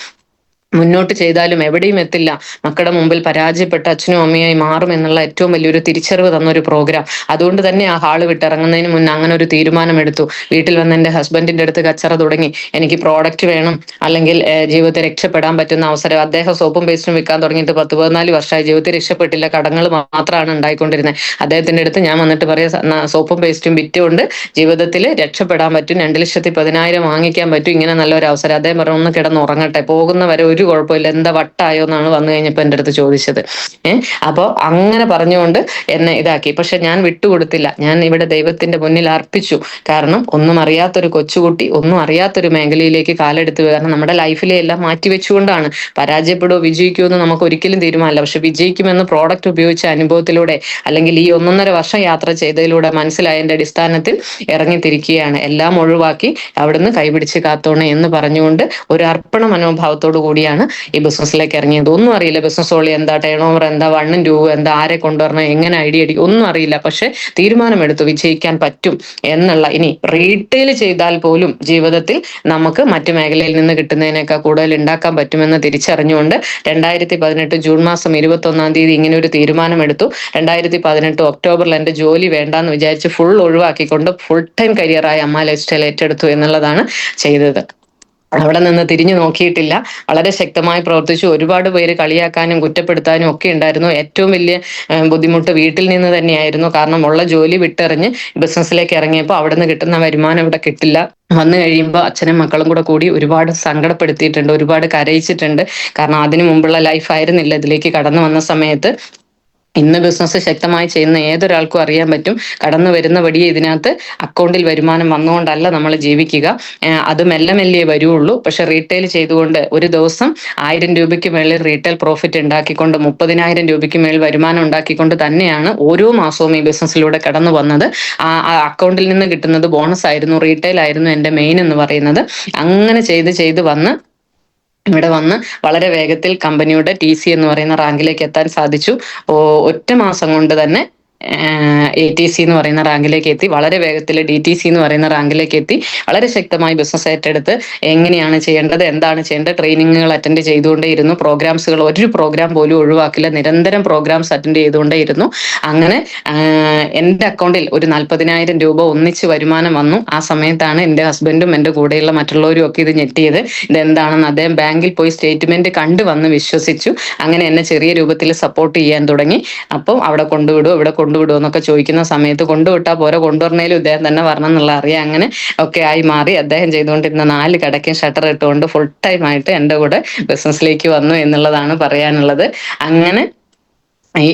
മുന്നോട്ട് ചെയ്താലും എവിടെയും എത്തില്ല, മക്കളുടെ മുമ്പിൽ പരാജയപ്പെട്ട അച്ഛനും അമ്മയായി മാറും എന്നുള്ള ഏറ്റവും വലിയൊരു തിരിച്ചറിവ് തന്നൊരു പ്രോഗ്രാം. അതുകൊണ്ട് തന്നെ ആ ഹാള് വിട്ടിറങ്ങുന്നതിന് മുന്നേ അങ്ങനെ ഒരു തീരുമാനമെടുത്തു. വീട്ടിൽ വന്ന് എൻ്റെ ഹസ്ബൻഡിന്റെ അടുത്ത് കച്ചറ തുടങ്ങി. എനിക്ക് പ്രോഡക്റ്റ് വേണം, അല്ലെങ്കിൽ ജീവിതത്തിൽ രക്ഷപ്പെടാൻ പറ്റുന്ന അവസരം. അദ്ദേഹം സോപ്പും പേസ്റ്റും വിൽക്കാൻ തുടങ്ങിയിട്ട് 10-14 വർഷമായി, ജീവിതത്തിൽ രക്ഷപ്പെട്ടില്ല, കടങ്ങൾ മാത്രമാണ് ഉണ്ടായിക്കൊണ്ടിരുന്നത്. അദ്ദേഹത്തിന്റെ അടുത്ത് ഞാൻ വന്നിട്ട് പറയാം, സോപ്പും പേസ്റ്റും വിറ്റുകൊണ്ട് ജീവിതത്തിൽ രക്ഷപ്പെടാൻ പറ്റും, 2,10,000 വാങ്ങിക്കാൻ പറ്റും, ഇങ്ങനെ നല്ലൊരു അവസരം. അദ്ദേഹം പറഞ്ഞു ഒന്ന് കിടന്നുറങ്ങട്ടെ, പോകുന്ന വരെ ഒരു കുഴപ്പമില്ല, എന്താ വട്ടായോ എന്നാണ് വന്നു കഴിഞ്ഞപ്പോൾ എൻ്റെ അടുത്ത് ചോദിച്ചത്. അപ്പോൾ അങ്ങനെ പറഞ്ഞുകൊണ്ട് എന്നെ ഇതാക്കി. പക്ഷെ ഞാൻ വിട്ടുകൊടുത്തില്ല. ഞാൻ ഇവിടെ ദൈവത്തിന്റെ മുന്നിൽ അർപ്പിച്ചു. കാരണം ഒന്നും അറിയാത്തൊരു കൊച്ചുകുട്ടി, ഒന്നും അറിയാത്തൊരു മേഖലയിലേക്ക് കാലെടുത്ത്, കാരണം നമ്മുടെ ലൈഫിലെ എല്ലാം മാറ്റിവെച്ചുകൊണ്ടാണ്. പരാജയപ്പെടുമോ വിജയിക്കുമോ എന്ന് നമുക്ക് ഒരിക്കലും തീരുമാനമില്ല. പക്ഷെ വിജയിക്കുമെന്ന് പ്രോഡക്റ്റ് ഉപയോഗിച്ച അനുഭവത്തിലൂടെ, അല്ലെങ്കിൽ ഈ 1.5 വർഷം യാത്ര ചെയ്തതിലൂടെ മനസ്സിലായതിന്റെ അടിസ്ഥാനത്തിൽ ഇറങ്ങിത്തിരിക്കുകയാണ്. എല്ലാം ഒഴിവാക്കി അവിടുന്ന് കൈപിടിച്ച് കാത്തോണേ എന്ന് പറഞ്ഞുകൊണ്ട് ഒരു അർപ്പണ മനോഭാവത്തോടു കൂടിയാണ് ഈ ബിസിനസ്സിലേക്ക് ഇറങ്ങിയത്. ഒന്നും അറിയില്ല, ബിസിനസ് ഓളി എന്താ, ടേൺ ഓവർ എന്താ, 1 2 എന്താ, ആരെ കൊണ്ടുവരണം, എങ്ങനെ ഐഡിയ അടിക്കും, ഒന്നും അറിയില്ല. പക്ഷെ തീരുമാനമെടുത്തു വിജയിക്കാൻ പറ്റും എന്നുള്ള. ഇനി റീറ്റെയിൽ ചെയ്താൽ പോലും ജീവിതത്തിൽ നമുക്ക് മറ്റു മേഖലയിൽ നിന്ന് കിട്ടുന്നതിനേക്കാൾ കൂടുതൽ ഉണ്ടാക്കാൻ പറ്റുമെന്ന് തിരിച്ചറിഞ്ഞുകൊണ്ട് 2018 ജൂൺ മാസം 21-ാം തീയതി ഇങ്ങനെ ഒരു തീരുമാനമെടുത്തു. 2018 ഒക്ടോബറിൽ എൻ്റെ ജോലി വേണ്ടാന്ന് വിചാരിച്ച് ഫുൾ ഒഴിവാക്കിക്കൊണ്ട് ഫുൾ ടൈം കരിയറായി അമ്മ ലൈഫ് സ്റ്റൈൽ ഏറ്റെടുത്തു എന്നുള്ളതാണ് ചെയ്തത്. അവിടെ നിന്ന് തിരിഞ്ഞു നോക്കിയിട്ടില്ല. വളരെ ശക്തമായി പ്രവർത്തിച്ചു. ഒരുപാട് പേര് കളിയാക്കാനും കുറ്റപ്പെടുത്താനും ഒക്കെ ഉണ്ടായിരുന്നു. ഏറ്റവും വലിയ ബുദ്ധിമുട്ട് വീട്ടിൽ നിന്ന് തന്നെയായിരുന്നു. കാരണം ഉള്ള ജോലി വിട്ടെറിഞ്ഞ് ബിസിനസ്സിലേക്ക് ഇറങ്ങിയപ്പോൾ അവിടെ നിന്ന് കിട്ടുന്ന വരുമാനം ഇവിടെ കിട്ടില്ല. വന്നു കഴിയുമ്പോൾ അച്ഛനും മക്കളും കൂടി ഒരുപാട് സങ്കടപ്പെടുത്തിയിട്ടുണ്ട്, ഒരുപാട് കരയിച്ചിട്ടുണ്ട്. കാരണം അതിനു മുമ്പുള്ള ലൈഫ് ആയിരുന്നില്ല ഇതിലേക്ക് കടന്നു വന്ന സമയത്ത്. ഇന്ന് ബിസിനസ് ശക്തമായി ചെയ്യുന്ന ഏതൊരാൾക്കും അറിയാൻ പറ്റും, കടന്നു വരുന്ന വഴിയെ ഇതിനകത്ത് അക്കൗണ്ടിൽ വരുമാനം വന്നുകൊണ്ടല്ല നമ്മൾ ജീവിക്കുക. അത് മെല്ലെ മെല്ലെ വരുള്ളൂ. പക്ഷെ റീറ്റെയിൽ ചെയ്തുകൊണ്ട് ഒരു ദിവസം 1000 രൂപയ്ക്ക് മേളിൽ റീറ്റെയിൽ പ്രോഫിറ്റ് ഉണ്ടാക്കിക്കൊണ്ട് 30,000 രൂപയ്ക്ക് മേളിൽ വരുമാനം ഉണ്ടാക്കിക്കൊണ്ട് തന്നെയാണ് ഓരോ മാസവും ഈ ബിസിനസ്സിലൂടെ കടന്നു വന്നത്. ആ അക്കൗണ്ടിൽ നിന്ന് കിട്ടുന്നത് ബോണസ് ആയിരുന്നു, റീറ്റെയിൽ ആയിരുന്നു എൻ്റെ മെയിൻ എന്ന് പറയുന്നത്. അങ്ങനെ ചെയ്ത് വന്ന് ഇവിടെ വന്ന് വളരെ വേഗത്തിൽ കമ്പനിയുടെ TC എന്ന് പറയുന്ന റാങ്കിലേക്ക് എത്താൻ സാധിച്ചു. ഒറ്റ മാസം കൊണ്ട് തന്നെ ATC എന്ന് പറയുന്ന റാങ്കിലേക്ക് എത്തി. വളരെ വേഗത്തിൽ DTC എന്ന് പറയുന്ന റാങ്കിലേക്ക് എത്തി. വളരെ ശക്തമായി ബിസിനസ് ഏറ്റെടുത്ത് എങ്ങനെയാണ് ചെയ്യേണ്ടത്, എന്താണ് ചെയ്യേണ്ടത്, ട്രെയിനിങ്ങുകൾ അറ്റൻഡ് ചെയ്തുകൊണ്ടേയിരുന്നു. പ്രോഗ്രാംസുകൾ ഒരു പ്രോഗ്രാം പോലും ഒഴിവാക്കില്ല, നിരന്തരം പ്രോഗ്രാംസ് അറ്റൻഡ് ചെയ്തുകൊണ്ടേയിരുന്നു. അങ്ങനെ എൻ്റെ അക്കൗണ്ടിൽ ഒരു 40,000 രൂപ ഒന്നിച്ച് വരുമാനം വന്നു. ആ സമയത്താണ് എൻ്റെ ഹസ്ബൻഡും എൻ്റെ കൂടെയുള്ള മറ്റുള്ളവരും ഒക്കെ ഇത് ഞെട്ടിയത്. ഇതെന്താണെന്ന് അദ്ദേഹം ബാങ്കിൽ പോയി സ്റ്റേറ്റ്മെന്റ് കണ്ടു വന്ന് വിശ്വസിച്ചു. അങ്ങനെ എന്നെ ചെറിയ രൂപത്തിൽ സപ്പോർട്ട് ചെയ്യാൻ തുടങ്ങി. അപ്പം അവിടെ കൊണ്ടുവിടുമോ ഇവിടെ കൊണ്ടുവിടുമോ എന്നൊക്കെ ചോദിക്കുന്ന സമയത്ത് കൊണ്ടുവിട്ടാൽ പോരെ, കൊണ്ടുവരണേലും ഇദ്ദേഹം തന്നെ വരണം എന്നുള്ള അറിയാം. അങ്ങനെ ഒക്കെ ആയി മാറി. അദ്ദേഹം ചെയ്തുകൊണ്ടിരുന്ന 4 കടയ്ക്കും ഷട്ടർ ഇട്ടുകൊണ്ട് ഫുൾ ടൈം ആയിട്ട് എൻ്റെ കൂടെ ബിസിനസ്സിലേക്ക് വന്നു എന്നുള്ളതാണ് പറയാനുള്ളത്. അങ്ങനെ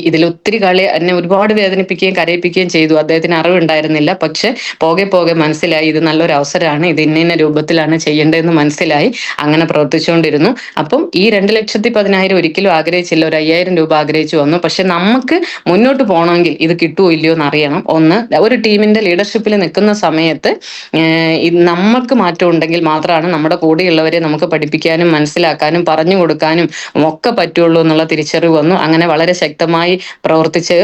ഇതിൽ ഒത്തിരി കളി എന്നെ ഒരുപാട് വേദനിപ്പിക്കുകയും കരയിപ്പിക്കുകയും ചെയ്തു. അദ്ദേഹത്തിന് അറിവുണ്ടായിരുന്നില്ല. പക്ഷെ പോകെ പോകെ മനസ്സിലായി ഇത് നല്ലൊരു അവസരമാണ്, ഇത് ഇന്ന രൂപത്തിലാണ് ചെയ്യേണ്ടതെന്ന് മനസ്സിലായി. അങ്ങനെ പ്രവർത്തിച്ചുകൊണ്ടിരുന്നു. അപ്പം ഈ 2,10,000 ഒരിക്കലും ആഗ്രഹിച്ചില്ല, ഒരു 5,000 രൂപ ആഗ്രഹിച്ചു വന്നു. പക്ഷെ നമുക്ക് മുന്നോട്ട് പോകണമെങ്കിൽ ഇത് കിട്ടുമോ ഇല്ലയോ എന്ന് അറിയണം. ഒന്ന്, ഒരു ടീമിന്റെ ലീഡർഷിപ്പിൽ നിൽക്കുന്ന സമയത്ത് നമ്മൾക്ക് മാറ്റം ഉണ്ടെങ്കിൽ മാത്രമാണ് നമ്മുടെ കൂടെയുള്ളവരെ നമുക്ക് പഠിപ്പിക്കാനും മനസ്സിലാക്കാനും പറഞ്ഞു കൊടുക്കാനും ഒക്കെ പറ്റുള്ളൂ എന്നുള്ള തിരിച്ചറിവ് വന്നു. അങ്ങനെ വളരെ ശക്തമായി പ്രവർത്തിച്ച്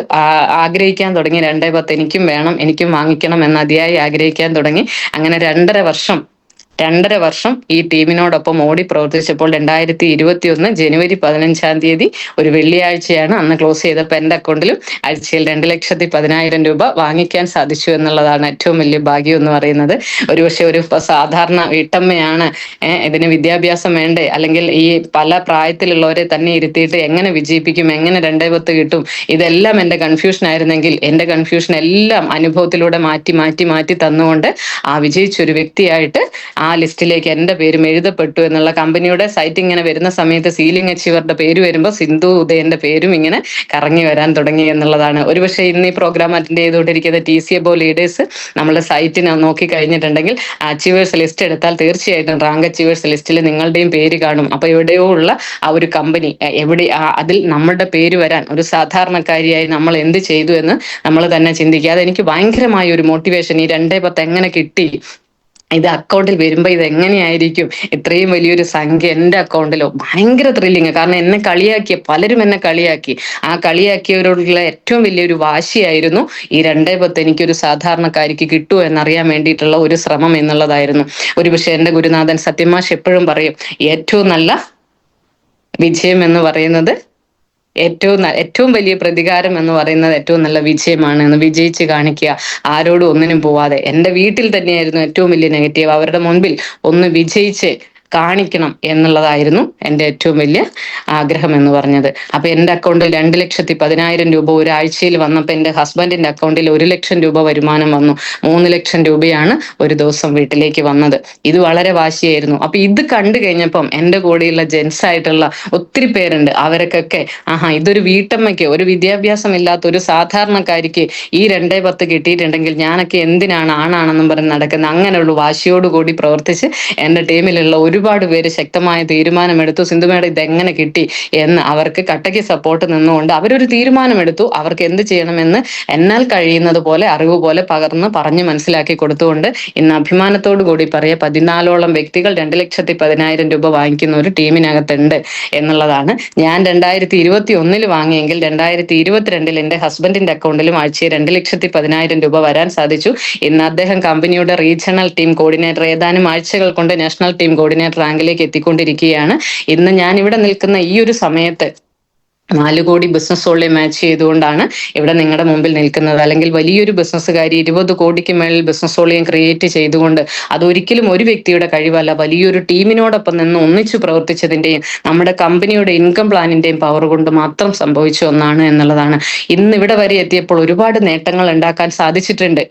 ആഗ്രഹിക്കാൻ തുടങ്ങി. 2,10 എനിക്കും വേണം, എനിക്കും വാങ്ങിക്കണം എന്ന് അതിയായി ആഗ്രഹിക്കാൻ തുടങ്ങി. അങ്ങനെ 2.5 വർഷം ഈ ടീമിനോടൊപ്പം ഓടി പ്രവർത്തിച്ചപ്പോൾ 2021 ജനുവരി 15-ാം തീയതി ഒരു വെള്ളിയാഴ്ചയാണ്. അന്ന് ക്ലോസ് ചെയ്തപ്പോൾ എൻ്റെ അക്കൗണ്ടിലും ആഴ്ചയിൽ 2,10,000 രൂപ വാങ്ങിക്കാൻ സാധിച്ചു എന്നുള്ളതാണ് ഏറ്റവും വലിയ ഭാഗ്യം എന്ന് പറയുന്നത്. ഒരുപക്ഷെ ഒരു സാധാരണ വീട്ടമ്മയാണ്, ഇതിന് വിദ്യാഭ്യാസം വേണ്ടേ, അല്ലെങ്കിൽ ഈ പല പ്രായത്തിലുള്ളവരെ തന്നെ ഇരുത്തിയിട്ട് എങ്ങനെ വിജയിപ്പിക്കും, എങ്ങനെ 2.10 കിട്ടും, ഇതെല്ലാം എൻ്റെ കൺഫ്യൂഷൻ ആയിരുന്നെങ്കിൽ എൻ്റെ കൺഫ്യൂഷൻ എല്ലാം അനുഭവത്തിലൂടെ മാറ്റി തന്നുകൊണ്ട് ആ വിജയിച്ചൊരു വ്യക്തിയായിട്ട് ആ ലിസ്റ്റിലേക്ക് എൻ്റെ പേരും എഴുതപ്പെട്ടു എന്നുള്ള. കമ്പനിയുടെ സൈറ്റ് ഇങ്ങനെ വരുന്ന സമയത്ത് സീലിംഗ് അച്ചീവറുടെ പേര് വരുമ്പോൾ സിന്ധു ഉദയന്റെ പേരും ഇങ്ങനെ കറങ്ങി വരാൻ തുടങ്ങി എന്നുള്ളതാണ്. ഒരുപക്ഷെ ഇന്ന് ഈ പ്രോഗ്രാം അറ്റൻഡ് ചെയ്തുകൊണ്ടിരിക്കുന്ന TCABO ലീഡേഴ്സ് നമ്മുടെ സൈറ്റിനെ നോക്കി കഴിഞ്ഞിട്ടുണ്ടെങ്കിൽ അച്ചീവേഴ്സ് ലിസ്റ്റ് എടുത്താൽ തീർച്ചയായിട്ടും റാങ്ക് അച്ചീവേഴ്സ് ലിസ്റ്റിൽ നിങ്ങളുടെയും പേര് കാണും. അപ്പൊ എവിടെയോ ഉള്ള ആ ഒരു കമ്പനി അതിൽ നമ്മളുടെ പേര് വരാൻ ഒരു സാധാരണക്കാരിയായി നമ്മൾ എന്ത് ചെയ്തു എന്ന് നമ്മൾ തന്നെ ചിന്തിക്കുക. അതെനിക്ക് ഭയങ്കരമായ ഒരു മോട്ടിവേഷൻ. ഈ 2.10 എങ്ങനെ കിട്ടി, ഇത് അക്കൗണ്ടിൽ വരുമ്പോൾ ഇത് എങ്ങനെയായിരിക്കും, ഇത്രയും വലിയൊരു സംഖ്യ എൻ്റെ അക്കൗണ്ടിലോ, ഭയങ്കര ത്രില്ലിങ്. കാരണം പലരും എന്നെ കളിയാക്കി. ആ കളിയാക്കിയവരോടുള്ള ഏറ്റവും വലിയൊരു വാശിയായിരുന്നു ഈ 2.10 എനിക്കൊരു സാധാരണക്കാരിക്ക് കിട്ടുമോ എന്നറിയാൻ വേണ്ടിയിട്ടുള്ള ഒരു ശ്രമം എന്നുള്ളതായിരുന്നു. ഒരുപക്ഷെ എൻ്റെ ഗുരുനാഥൻ സത്യമാഷ് എപ്പോഴും പറയും, ഏറ്റവും നല്ല വിജയം എന്ന് പറയുന്നത് ഏറ്റവും വലിയ പ്രതികാരം എന്ന് പറയുന്നത് ഏറ്റവും നല്ല വിജയമാണ് എന്ന് വിജയിച്ച് കാണിക്കുക. ആരോടും ഒന്നിനും പോവാതെ. എന്റെ വീട്ടിൽ തന്നെയായിരുന്നു ഏറ്റവും വലിയ നെഗറ്റീവ്. അവരുടെ മുൻപിൽ ഒന്ന് വിജയിച്ച് കാണിക്കണം എന്നുള്ളതായിരുന്നു എൻ്റെ ഏറ്റവും വലിയ ആഗ്രഹം എന്ന് പറഞ്ഞത്. അപ്പൊ എൻ്റെ അക്കൗണ്ടിൽ 2,10,000 രൂപ ഒരാഴ്ചയിൽ വന്നപ്പോൾ എൻ്റെ ഹസ്ബൻഡിന്റെ അക്കൗണ്ടിൽ 1,00,000 രൂപ വരുമാനം വന്നു. 3,00,000 രൂപയാണ് ഒരു ദിവസം വീട്ടിലേക്ക് വന്നത്. ഇത് വളരെ വാശിയായിരുന്നു. അപ്പൊ ഇത് കണ്ടു കഴിഞ്ഞപ്പം എൻ്റെ കൂടെയുള്ള ജെൻസ് ആയിട്ടുള്ള ഒത്തിരി പേരുണ്ട്. അവരൊക്കെ ആഹാ, ഇതൊരു വീട്ടമ്മയ്ക്ക്, ഒരു വിദ്യാഭ്യാസം ഇല്ലാത്ത ഒരു സാധാരണക്കാരിക്ക് ഈ 2,10 കിട്ടിയിട്ടുണ്ടെങ്കിൽ ഞാനൊക്കെ എന്തിനാണ് ആണാണെന്നും പറഞ്ഞ് നടക്കുന്നത്, അങ്ങനെയുള്ള വാശിയോടുകൂടി പ്രവർത്തിച്ച് എൻ്റെ ടീമിലുള്ള ഒരുപാട് പേര് ശക്തമായ തീരുമാനമെടുത്തു. സിന്ധു മേഡം ഇതെങ്ങനെ കിട്ടി എന്ന് അവർക്ക് കട്ടയ്ക്ക് സപ്പോർട്ട് നിന്നുകൊണ്ട് അവരൊരു തീരുമാനമെടുത്തു. അവർക്ക് എന്ത് ചെയ്യണമെന്ന് എന്നാൽ കഴിയുന്നത് പോലെ അറിവ് പോലെ പകർന്ന് പറഞ്ഞ് മനസ്സിലാക്കി കൊടുത്തുകൊണ്ട് ഇന്ന് അഭിമാനത്തോടു കൂടി പറയാ 14ഓളം വ്യക്തികൾ 2,10,000 രൂപ വാങ്ങിക്കുന്ന ഒരു ടീമിനകത്തുണ്ട് എന്നുള്ളതാണ്. ഞാൻ 2021 വാങ്ങിയെങ്കിൽ 2022 എൻ്റെ ഹസ്ബൻഡിന്റെ അക്കൗണ്ടിലും ആഴ്ചയിൽ 2,10,000 രൂപ വരാൻ സാധിച്ചു. ഇന്ന് അദ്ദേഹം കമ്പനിയുടെ റീജിയണൽ ടീം കോർഡിനേറ്റർ, ഏതാനും ആഴ്ചകൾ കൊണ്ട് നാഷണൽ ടീം കോർഡിനേറ്റർ റാങ്കിലേക്ക് എത്തിക്കൊണ്ടിരിക്കുകയാണ്. ഇന്ന് ഞാൻ ഇവിടെ നിൽക്കുന്ന ഈ ഒരു സമയത്ത് 4 കോടി ബിസിനസ് ഓൺലി മാച്ച് ചെയ്തുകൊണ്ടാണ് ഇവിടെ നിങ്ങളുടെ മുമ്പിൽ നിൽക്കുന്നത്. അല്ലെങ്കിൽ വലിയൊരു ബിസിനസ്സുകാരി 20 കോടിക്ക് മേളിൽ ബിസിനസ് ഓൺലിയും ക്രിയേറ്റ് ചെയ്തുകൊണ്ട്, അതൊരിക്കലും ഒരു വ്യക്തിയുടെ കഴിവല്ല, വലിയൊരു ടീമിനോടൊപ്പം നിന്ന് ഒന്നിച്ചു പ്രവർത്തിച്ചതിന്റെയും നമ്മുടെ കമ്പനിയുടെ ഇൻകം പ്ലാനിന്റെയും പവർ കൊണ്ട് മാത്രം സംഭവിച്ച ഒന്നാണ് എന്നുള്ളതാണ്. ഇന്ന് ഇവിടെ വരെ എത്തിയപ്പോൾ ഒരുപാട് നേട്ടങ്ങൾ ഉണ്ടാക്കാൻ സാധിച്ചിട്ടുണ്ട്.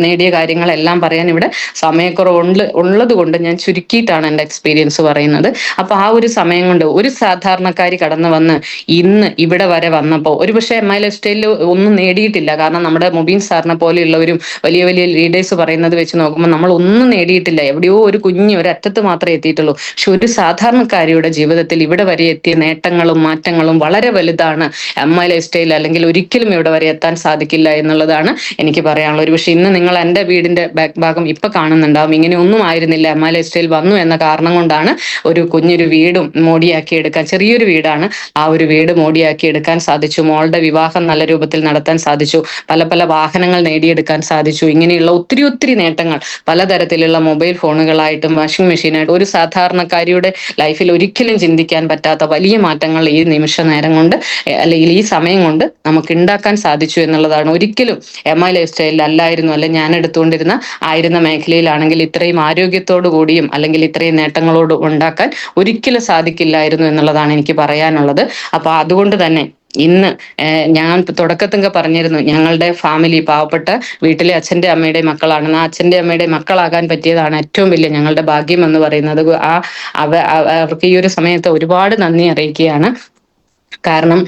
നേടിയ കാര്യങ്ങളെല്ലാം പറയാൻ ഇവിടെ സമയക്കുറവ് ഉള്ളത് കൊണ്ട് ഞാൻ ചുരുക്കിയിട്ടാണ് എൻ്റെ എക്സ്പീരിയൻസ് പറയുന്നത്. അപ്പൊ ആ ഒരു സമയം കൊണ്ട് ഒരു സാധാരണക്കാരി കടന്നു വന്ന് ഇന്ന് ഇവിടെ വരെ വന്നപ്പോൾ ഒരുപക്ഷെ MI ലൈഫ് സ്റ്റൈലിൽ ഒന്നും നേടിയിട്ടില്ല. കാരണം നമ്മുടെ മുബീൻ സാറിനെ പോലെയുള്ളവരും വലിയ വലിയ ലീഡേഴ്സ് പറയുന്നത് വെച്ച് നോക്കുമ്പോൾ നമ്മൾ ഒന്നും നേടിയിട്ടില്ല. എവിടെയോ ഒരു ഒരറ്റത്ത് മാത്രമേ എത്തിയിട്ടുള്ളൂ. പക്ഷെ ഒരു സാധാരണക്കാരിയുടെ ജീവിതത്തിൽ ഇവിടെ വരെ എത്തിയ നേട്ടങ്ങളും മാറ്റങ്ങളും വളരെ വലുതാണ്. MI ലൈഫ് സ്റ്റൈൽ അല്ലെങ്കിൽ ഒരിക്കലും ഇവിടെ വരെ എത്താൻ സാധിക്കില്ല എന്നുള്ളതാണ് എനിക്ക് പറയാനുള്ളത്. ഒരുപക്ഷെ ഇന്ന് നിങ്ങൾ എൻ്റെ വീടിന്റെ ബാക്ക് ഭാഗം ഇപ്പൊ കാണുന്നുണ്ടാവും. ഇങ്ങനെ ഒന്നും ആയിരുന്നില്ല. MI ലൈഫ് സ്റ്റൈൽ വന്നു എന്ന കാരണം കൊണ്ടാണ് ഒരു കുഞ്ഞൊരു വീടും മോടിയാക്കി എടുക്കാൻ, ചെറിയൊരു വീടാണ്, ആ ഒരു വീട് മോടിയാക്കി എടുക്കാൻ സാധിച്ചു. മോളുടെ വിവാഹം നല്ല രൂപത്തിൽ നടത്താൻ സാധിച്ചു. പല പല വാഹനങ്ങൾ നേടിയെടുക്കാൻ സാധിച്ചു. ഇങ്ങനെയുള്ള ഒത്തിരി ഒത്തിരി നേട്ടങ്ങൾ, പലതരത്തിലുള്ള മൊബൈൽ ഫോണുകളായിട്ടും വാഷിംഗ് മെഷീനായിട്ടും, ഒരു സാധാരണക്കാരിയുടെ ലൈഫിൽ ഒരിക്കലും ചിന്തിക്കാൻ പറ്റാത്ത വലിയ മാറ്റങ്ങൾ ഈ നിമിഷ നേരം കൊണ്ട് അല്ലെങ്കിൽ ഈ സമയം കൊണ്ട് നമുക്ക് ഉണ്ടാക്കാൻ സാധിച്ചു എന്നുള്ളതാണ്. ഒരിക്കലും MI ലൈഫ് സ്റ്റൈലിൽ അല്ലായിരുന്നു, അല്ലെ ഞാൻ ആയിരുന്ന മേഖലയിലാണെങ്കിൽ ഇത്രയും ആരോഗ്യത്തോടു കൂടിയും അല്ലെങ്കിൽ ഇത്രയും നേട്ടങ്ങളോട് ഉണ്ടാക്കാൻ ഒരിക്കലും സാധിക്കില്ലായിരുന്നു എന്നുള്ളതാണ് എനിക്ക് പറയാനുള്ളത്. അപ്പൊ അതുകൊണ്ട് തന്നെ ഇന്ന് ഞാൻ തുടക്കത്തിങ്ക പറഞ്ഞിരുന്നു, ഞങ്ങളുടെ ഫാമിലി പാവപ്പെട്ട വീട്ടിലെ അച്ഛന്റെ അമ്മയുടെ മക്കളാണ്. ആ അച്ഛന്റെ അമ്മയുടെ മക്കളാകാൻ പറ്റിയതാണ് ഏറ്റവും വലിയ ഞങ്ങളുടെ ഭാഗ്യം എന്ന് പറയുന്നത്. അവർക്ക് ഈ ഒരു സമയത്ത് ഒരുപാട് നന്ദി അറിയിക്കുകയാണ്. കാരണം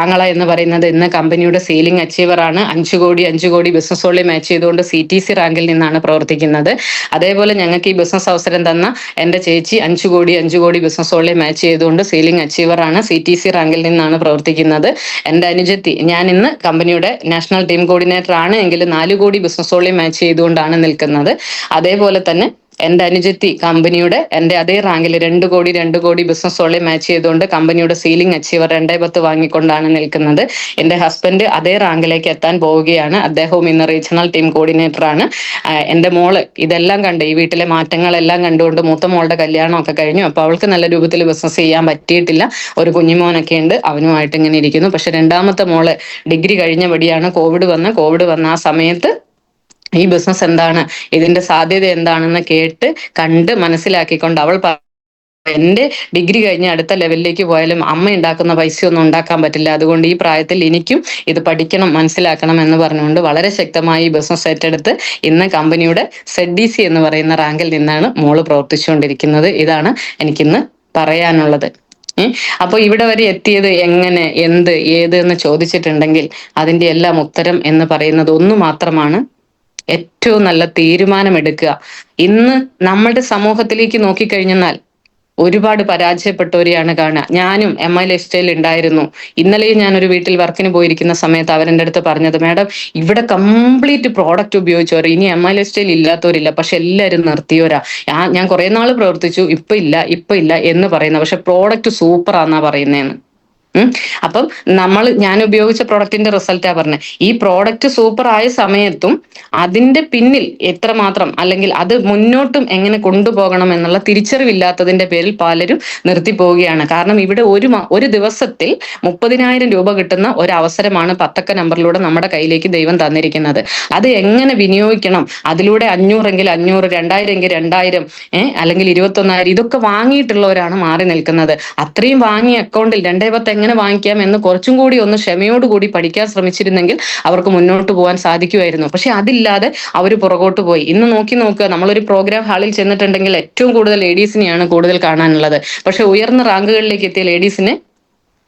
ആങ്ങള എന്ന് പറയുന്നത് ഇന്ന് കമ്പനിയുടെ സീലിംഗ് അച്ചീവർ ആണ്. 5 കോടി ബിസിനസ് ഓൺലി മാച്ച് ചെയ്തുകൊണ്ട് CTC റാങ്കിൽ നിന്നാണ് പ്രവർത്തിക്കുന്നത്. അതേപോലെ ഞങ്ങൾക്ക് ഈ ബിസിനസ് അവസരം തന്ന എൻ്റെ ചേച്ചി 5 കോടി ബിസിനസ് ഓൺലി മാച്ച് ചെയ്തുകൊണ്ട് സീലിംഗ് അച്ചീവർ ആണ്, CTC റാങ്കിൽ നിന്നാണ് പ്രവർത്തിക്കുന്നത്. എൻ്റെ അനുജത്തി, ഞാൻ ഇന്ന് കമ്പനിയുടെ നാഷണൽ ടീം കോർഡിനേറ്റർ ആണ് എങ്കിൽ 4 കോടി ബിസിനസ് ഓൺലി മാച്ച് ചെയ്തുകൊണ്ടാണ് നിൽക്കുന്നത്. അതേപോലെ തന്നെ എൻ്റെ അനുജത്തി കമ്പനിയുടെ എൻ്റെ അതേ റാങ്കിൽ 2 കോടി ബിസിനസ് ഓൺലി മാച്ച് ചെയ്തുകൊണ്ട് കമ്പനിയുടെ സീലിംഗ് അച്ചീവർ 210 വാങ്ങിക്കൊണ്ടാണ് നിൽക്കുന്നത്. എൻ്റെ ഹസ്ബൻഡ് അതേ റാങ്കിലേക്ക് എത്താൻ പോവുകയാണ്. അദ്ദേഹവും ഇന്ന് റീജിയണൽ ടീം കോർഡിനേറ്റർ ആണ്. എൻ്റെ മോള് ഇതെല്ലാം കണ്ട്, ഈ വീട്ടിലെ മാറ്റങ്ങളെല്ലാം കണ്ടുകൊണ്ട്, മൂത്ത മോളുടെ കല്യാണമൊക്കെ കഴിഞ്ഞു. അപ്പൊ അവൾക്ക് നല്ല രൂപത്തിൽ ബിസിനസ് ചെയ്യാൻ പറ്റിയിട്ടില്ല. ഒരു കുഞ്ഞുമോനൊക്കെ ഉണ്ട്, അവനുമായിട്ട് ഇങ്ങനെ ഇരിക്കുന്നു. പക്ഷെ രണ്ടാമത്തെ മോള് ഡിഗ്രി കഴിഞ്ഞപടിയാണ് കോവിഡ് വന്ന ആ സമയത്ത് ഈ ബിസിനസ് എന്താണ്, ഇതിന്റെ സാധ്യത എന്താണെന്ന് കേട്ട് കണ്ട് മനസ്സിലാക്കിക്കൊണ്ട് അവൾ എന്റെ ഡിഗ്രി കഴിഞ്ഞ് അടുത്ത ലെവലിലേക്ക് പോയാലും അമ്മ ഉണ്ടാക്കുന്ന പൈസയൊന്നും ഉണ്ടാക്കാൻ പറ്റില്ല, അതുകൊണ്ട് ഈ പ്രായത്തിൽ എനിക്കും ഇത് പഠിക്കണം, മനസ്സിലാക്കണം എന്ന് പറഞ്ഞുകൊണ്ട് വളരെ ശക്തമായി ബിസിനസ് ഏറ്റെടുത്ത് ഇന്ന് കമ്പനിയുടെ ZDC എന്ന് പറയുന്ന റാങ്കിൽ നിന്നാണ് മോള് പ്രവർത്തിച്ചുകൊണ്ടിരിക്കുന്നത്. ഇതാണ് എനിക്കിന്ന് പറയാനുള്ളത്. അപ്പൊ ഇവിടെ വരെ എത്തിയത് എങ്ങനെ, എന്ത്, ഏത് എന്ന് ചോദിച്ചിട്ടുണ്ടെങ്കിൽ അതിന്റെ എല്ലാം ഉത്തരം എന്ന് പറയുന്നത് ഒന്ന് മാത്രമാണ്: ഏറ്റവും നല്ല തീരുമാനമെടുക്കുക. ഇന്ന് നമ്മുടെ സമൂഹത്തിലേക്ക് നോക്കിക്കഴിഞ്ഞാൽ ഒരുപാട് പരാജയപ്പെട്ടവരെയാണ് കാണുക. ഞാനും MI ലൈഫ് സ്റ്റൈൽ ഉണ്ടായിരുന്നു. ഇന്നലെയും ഞാനൊരു വീട്ടിൽ വർക്കിന് പോയിരിക്കുന്ന സമയത്ത് അവരെൻ്റെ അടുത്ത് പറഞ്ഞത്, മാഡം ഇവിടെ കംപ്ലീറ്റ് പ്രോഡക്റ്റ് ഉപയോഗിച്ചവർ, ഇനി MI ലൈഫ് സ്റ്റൈൽ ഇല്ലാത്തവരില്ല, പക്ഷെ എല്ലാവരും നിർത്തിയവരാ. ഞാൻ കുറെ നാൾ പ്രവർത്തിച്ചു, ഇപ്പൊ ഇല്ല എന്ന് പറയുന്ന, പക്ഷെ പ്രോഡക്റ്റ് സൂപ്പറാന്നാ പറയുന്നേന്ന്. ഉം. അപ്പം ഞാൻ ഉപയോഗിച്ച പ്രൊഡക്റ്റിന്റെ റിസൾട്ടാ പറഞ്ഞത്. ഈ പ്രോഡക്റ്റ് സൂപ്പർ ആയ സമയത്തും അതിന്റെ പിന്നിൽ എത്രമാത്രം, അല്ലെങ്കിൽ അത് മുന്നോട്ടും എങ്ങനെ കൊണ്ടുപോകണം എന്നുള്ള തിരിച്ചറിവില്ലാത്തതിന്റെ പേരിൽ പലരും നിർത്തിപ്പോവുകയാണ്. കാരണം ഇവിടെ ഒരു ദിവസത്തിൽ 30,000 രൂപ കിട്ടുന്ന ഒരു അവസരമാണ് 10 നമ്പറിലൂടെ നമ്മുടെ കയ്യിലേക്ക് ദൈവം തന്നിരിക്കുന്നത്. അത് എങ്ങനെ വിനിയോഗിക്കണം, അതിലൂടെ 500 എങ്കിൽ 500, 2000 എങ്കിൽ 2000, അല്ലെങ്കിൽ 21,000, ഇതൊക്കെ വാങ്ങിയിട്ടുള്ളവരാണ് മാറി നിൽക്കുന്നത്. അത്രയും വാങ്ങിയ അക്കൗണ്ടിൽ 210 എങ്ങനെ വാങ്ങിക്കാം എന്ന് കുറച്ചും കൂടി ഒന്ന് ക്ഷമയോടുകൂടി പഠിക്കാൻ ശ്രമിച്ചിരുന്നെങ്കിൽ അവർക്ക് മുന്നോട്ട് പോകാൻ സാധിക്കുമായിരുന്നു. പക്ഷെ അതില്ലാതെ അവർ പുറകോട്ട് പോയി. ഇന്ന് നോക്കുക, നമ്മളൊരു പ്രോഗ്രാം ഹാളിൽ ചെന്നിട്ടുണ്ടെങ്കിൽ ഏറ്റവും കൂടുതൽ ലേഡീസിനെയാണ് കൂടുതൽ കാണാനുള്ളത്. പക്ഷെ ഉയർന്ന റാങ്കുകളിലേക്ക് എത്തിയ ലേഡീസിനെ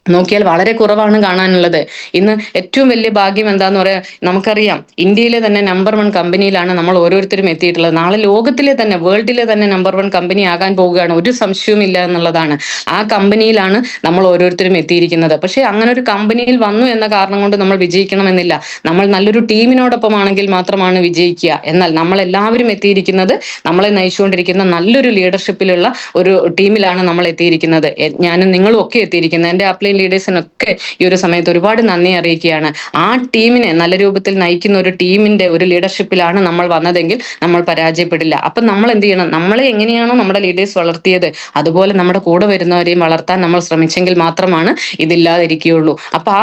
നോക്കിയാൽ വളരെ കുറവാണ് കാണാനുള്ളത്. ഇന്ന് ഏറ്റവും വലിയ ഭാഗ്യം എന്താന്ന് പറയാ, നമുക്കറിയാം ഇന്ത്യയിലെ തന്നെ നമ്പർ 1 കമ്പനിയിലാണ് നമ്മൾ ഓരോരുത്തരും എത്തിയിട്ടുള്ളത്. നാളെ ലോകത്തിലെ തന്നെ, വേൾഡിലെ തന്നെ നമ്പർ 1 കമ്പനി ആകാൻ പോവുകയാണ്, ഒരു സംശയവും ഇല്ല എന്നുള്ളതാണ്. ആ കമ്പനിയിലാണ് നമ്മൾ ഓരോരുത്തരും എത്തിയിരിക്കുന്നത്. പക്ഷെ അങ്ങനെ ഒരു കമ്പനിയിൽ വന്നു എന്ന കാരണം കൊണ്ട് നമ്മൾ വിജയിക്കണമെന്നില്ല. നമ്മൾ നല്ലൊരു ടീമിനോടൊപ്പം ആണെങ്കിൽ മാത്രമാണ് വിജയിക്കുക. എന്നാൽ നമ്മൾ എല്ലാവരും എത്തിയിരിക്കുന്നത്, നമ്മളെ നയിച്ചുകൊണ്ടിരിക്കുന്ന നല്ലൊരു ലീഡർഷിപ്പിലുള്ള ഒരു ടീമിലാണ് നമ്മൾ എത്തിയിരിക്കുന്നത്. ഞാനും നിങ്ങളും ഒക്കെ എത്തിയിരിക്കുന്നത്. എന്റെ അപ്ലൈൻ ലീഡേഴ്സിനൊക്കെ ഈ ഒരു സമയത്ത് ഒരുപാട് നന്ദി അറിയിക്കുകയാണ്. ആ ടീമിനെ നല്ല രൂപത്തിൽ നയിക്കുന്ന ഒരു ടീമിന്റെ ഒരു ലീഡർഷിപ്പിലാണ് നമ്മൾ വന്നതെങ്കിൽ നമ്മൾ പരാജയപ്പെടില്ല. അപ്പൊ നമ്മൾ എന്ത് ചെയ്യണം, നമ്മളെ എങ്ങനെയാണോ നമ്മുടെ ലീഡേഴ്സ് വളർത്തിയത് അതുപോലെ നമ്മുടെ കൂടെ വരുന്നവരെയും വളർത്താൻ നമ്മൾ ശ്രമിച്ചെങ്കിൽ മാത്രമാണ് ഇതില്ലാതിരിക്കുകയുള്ളൂ. അപ്പൊ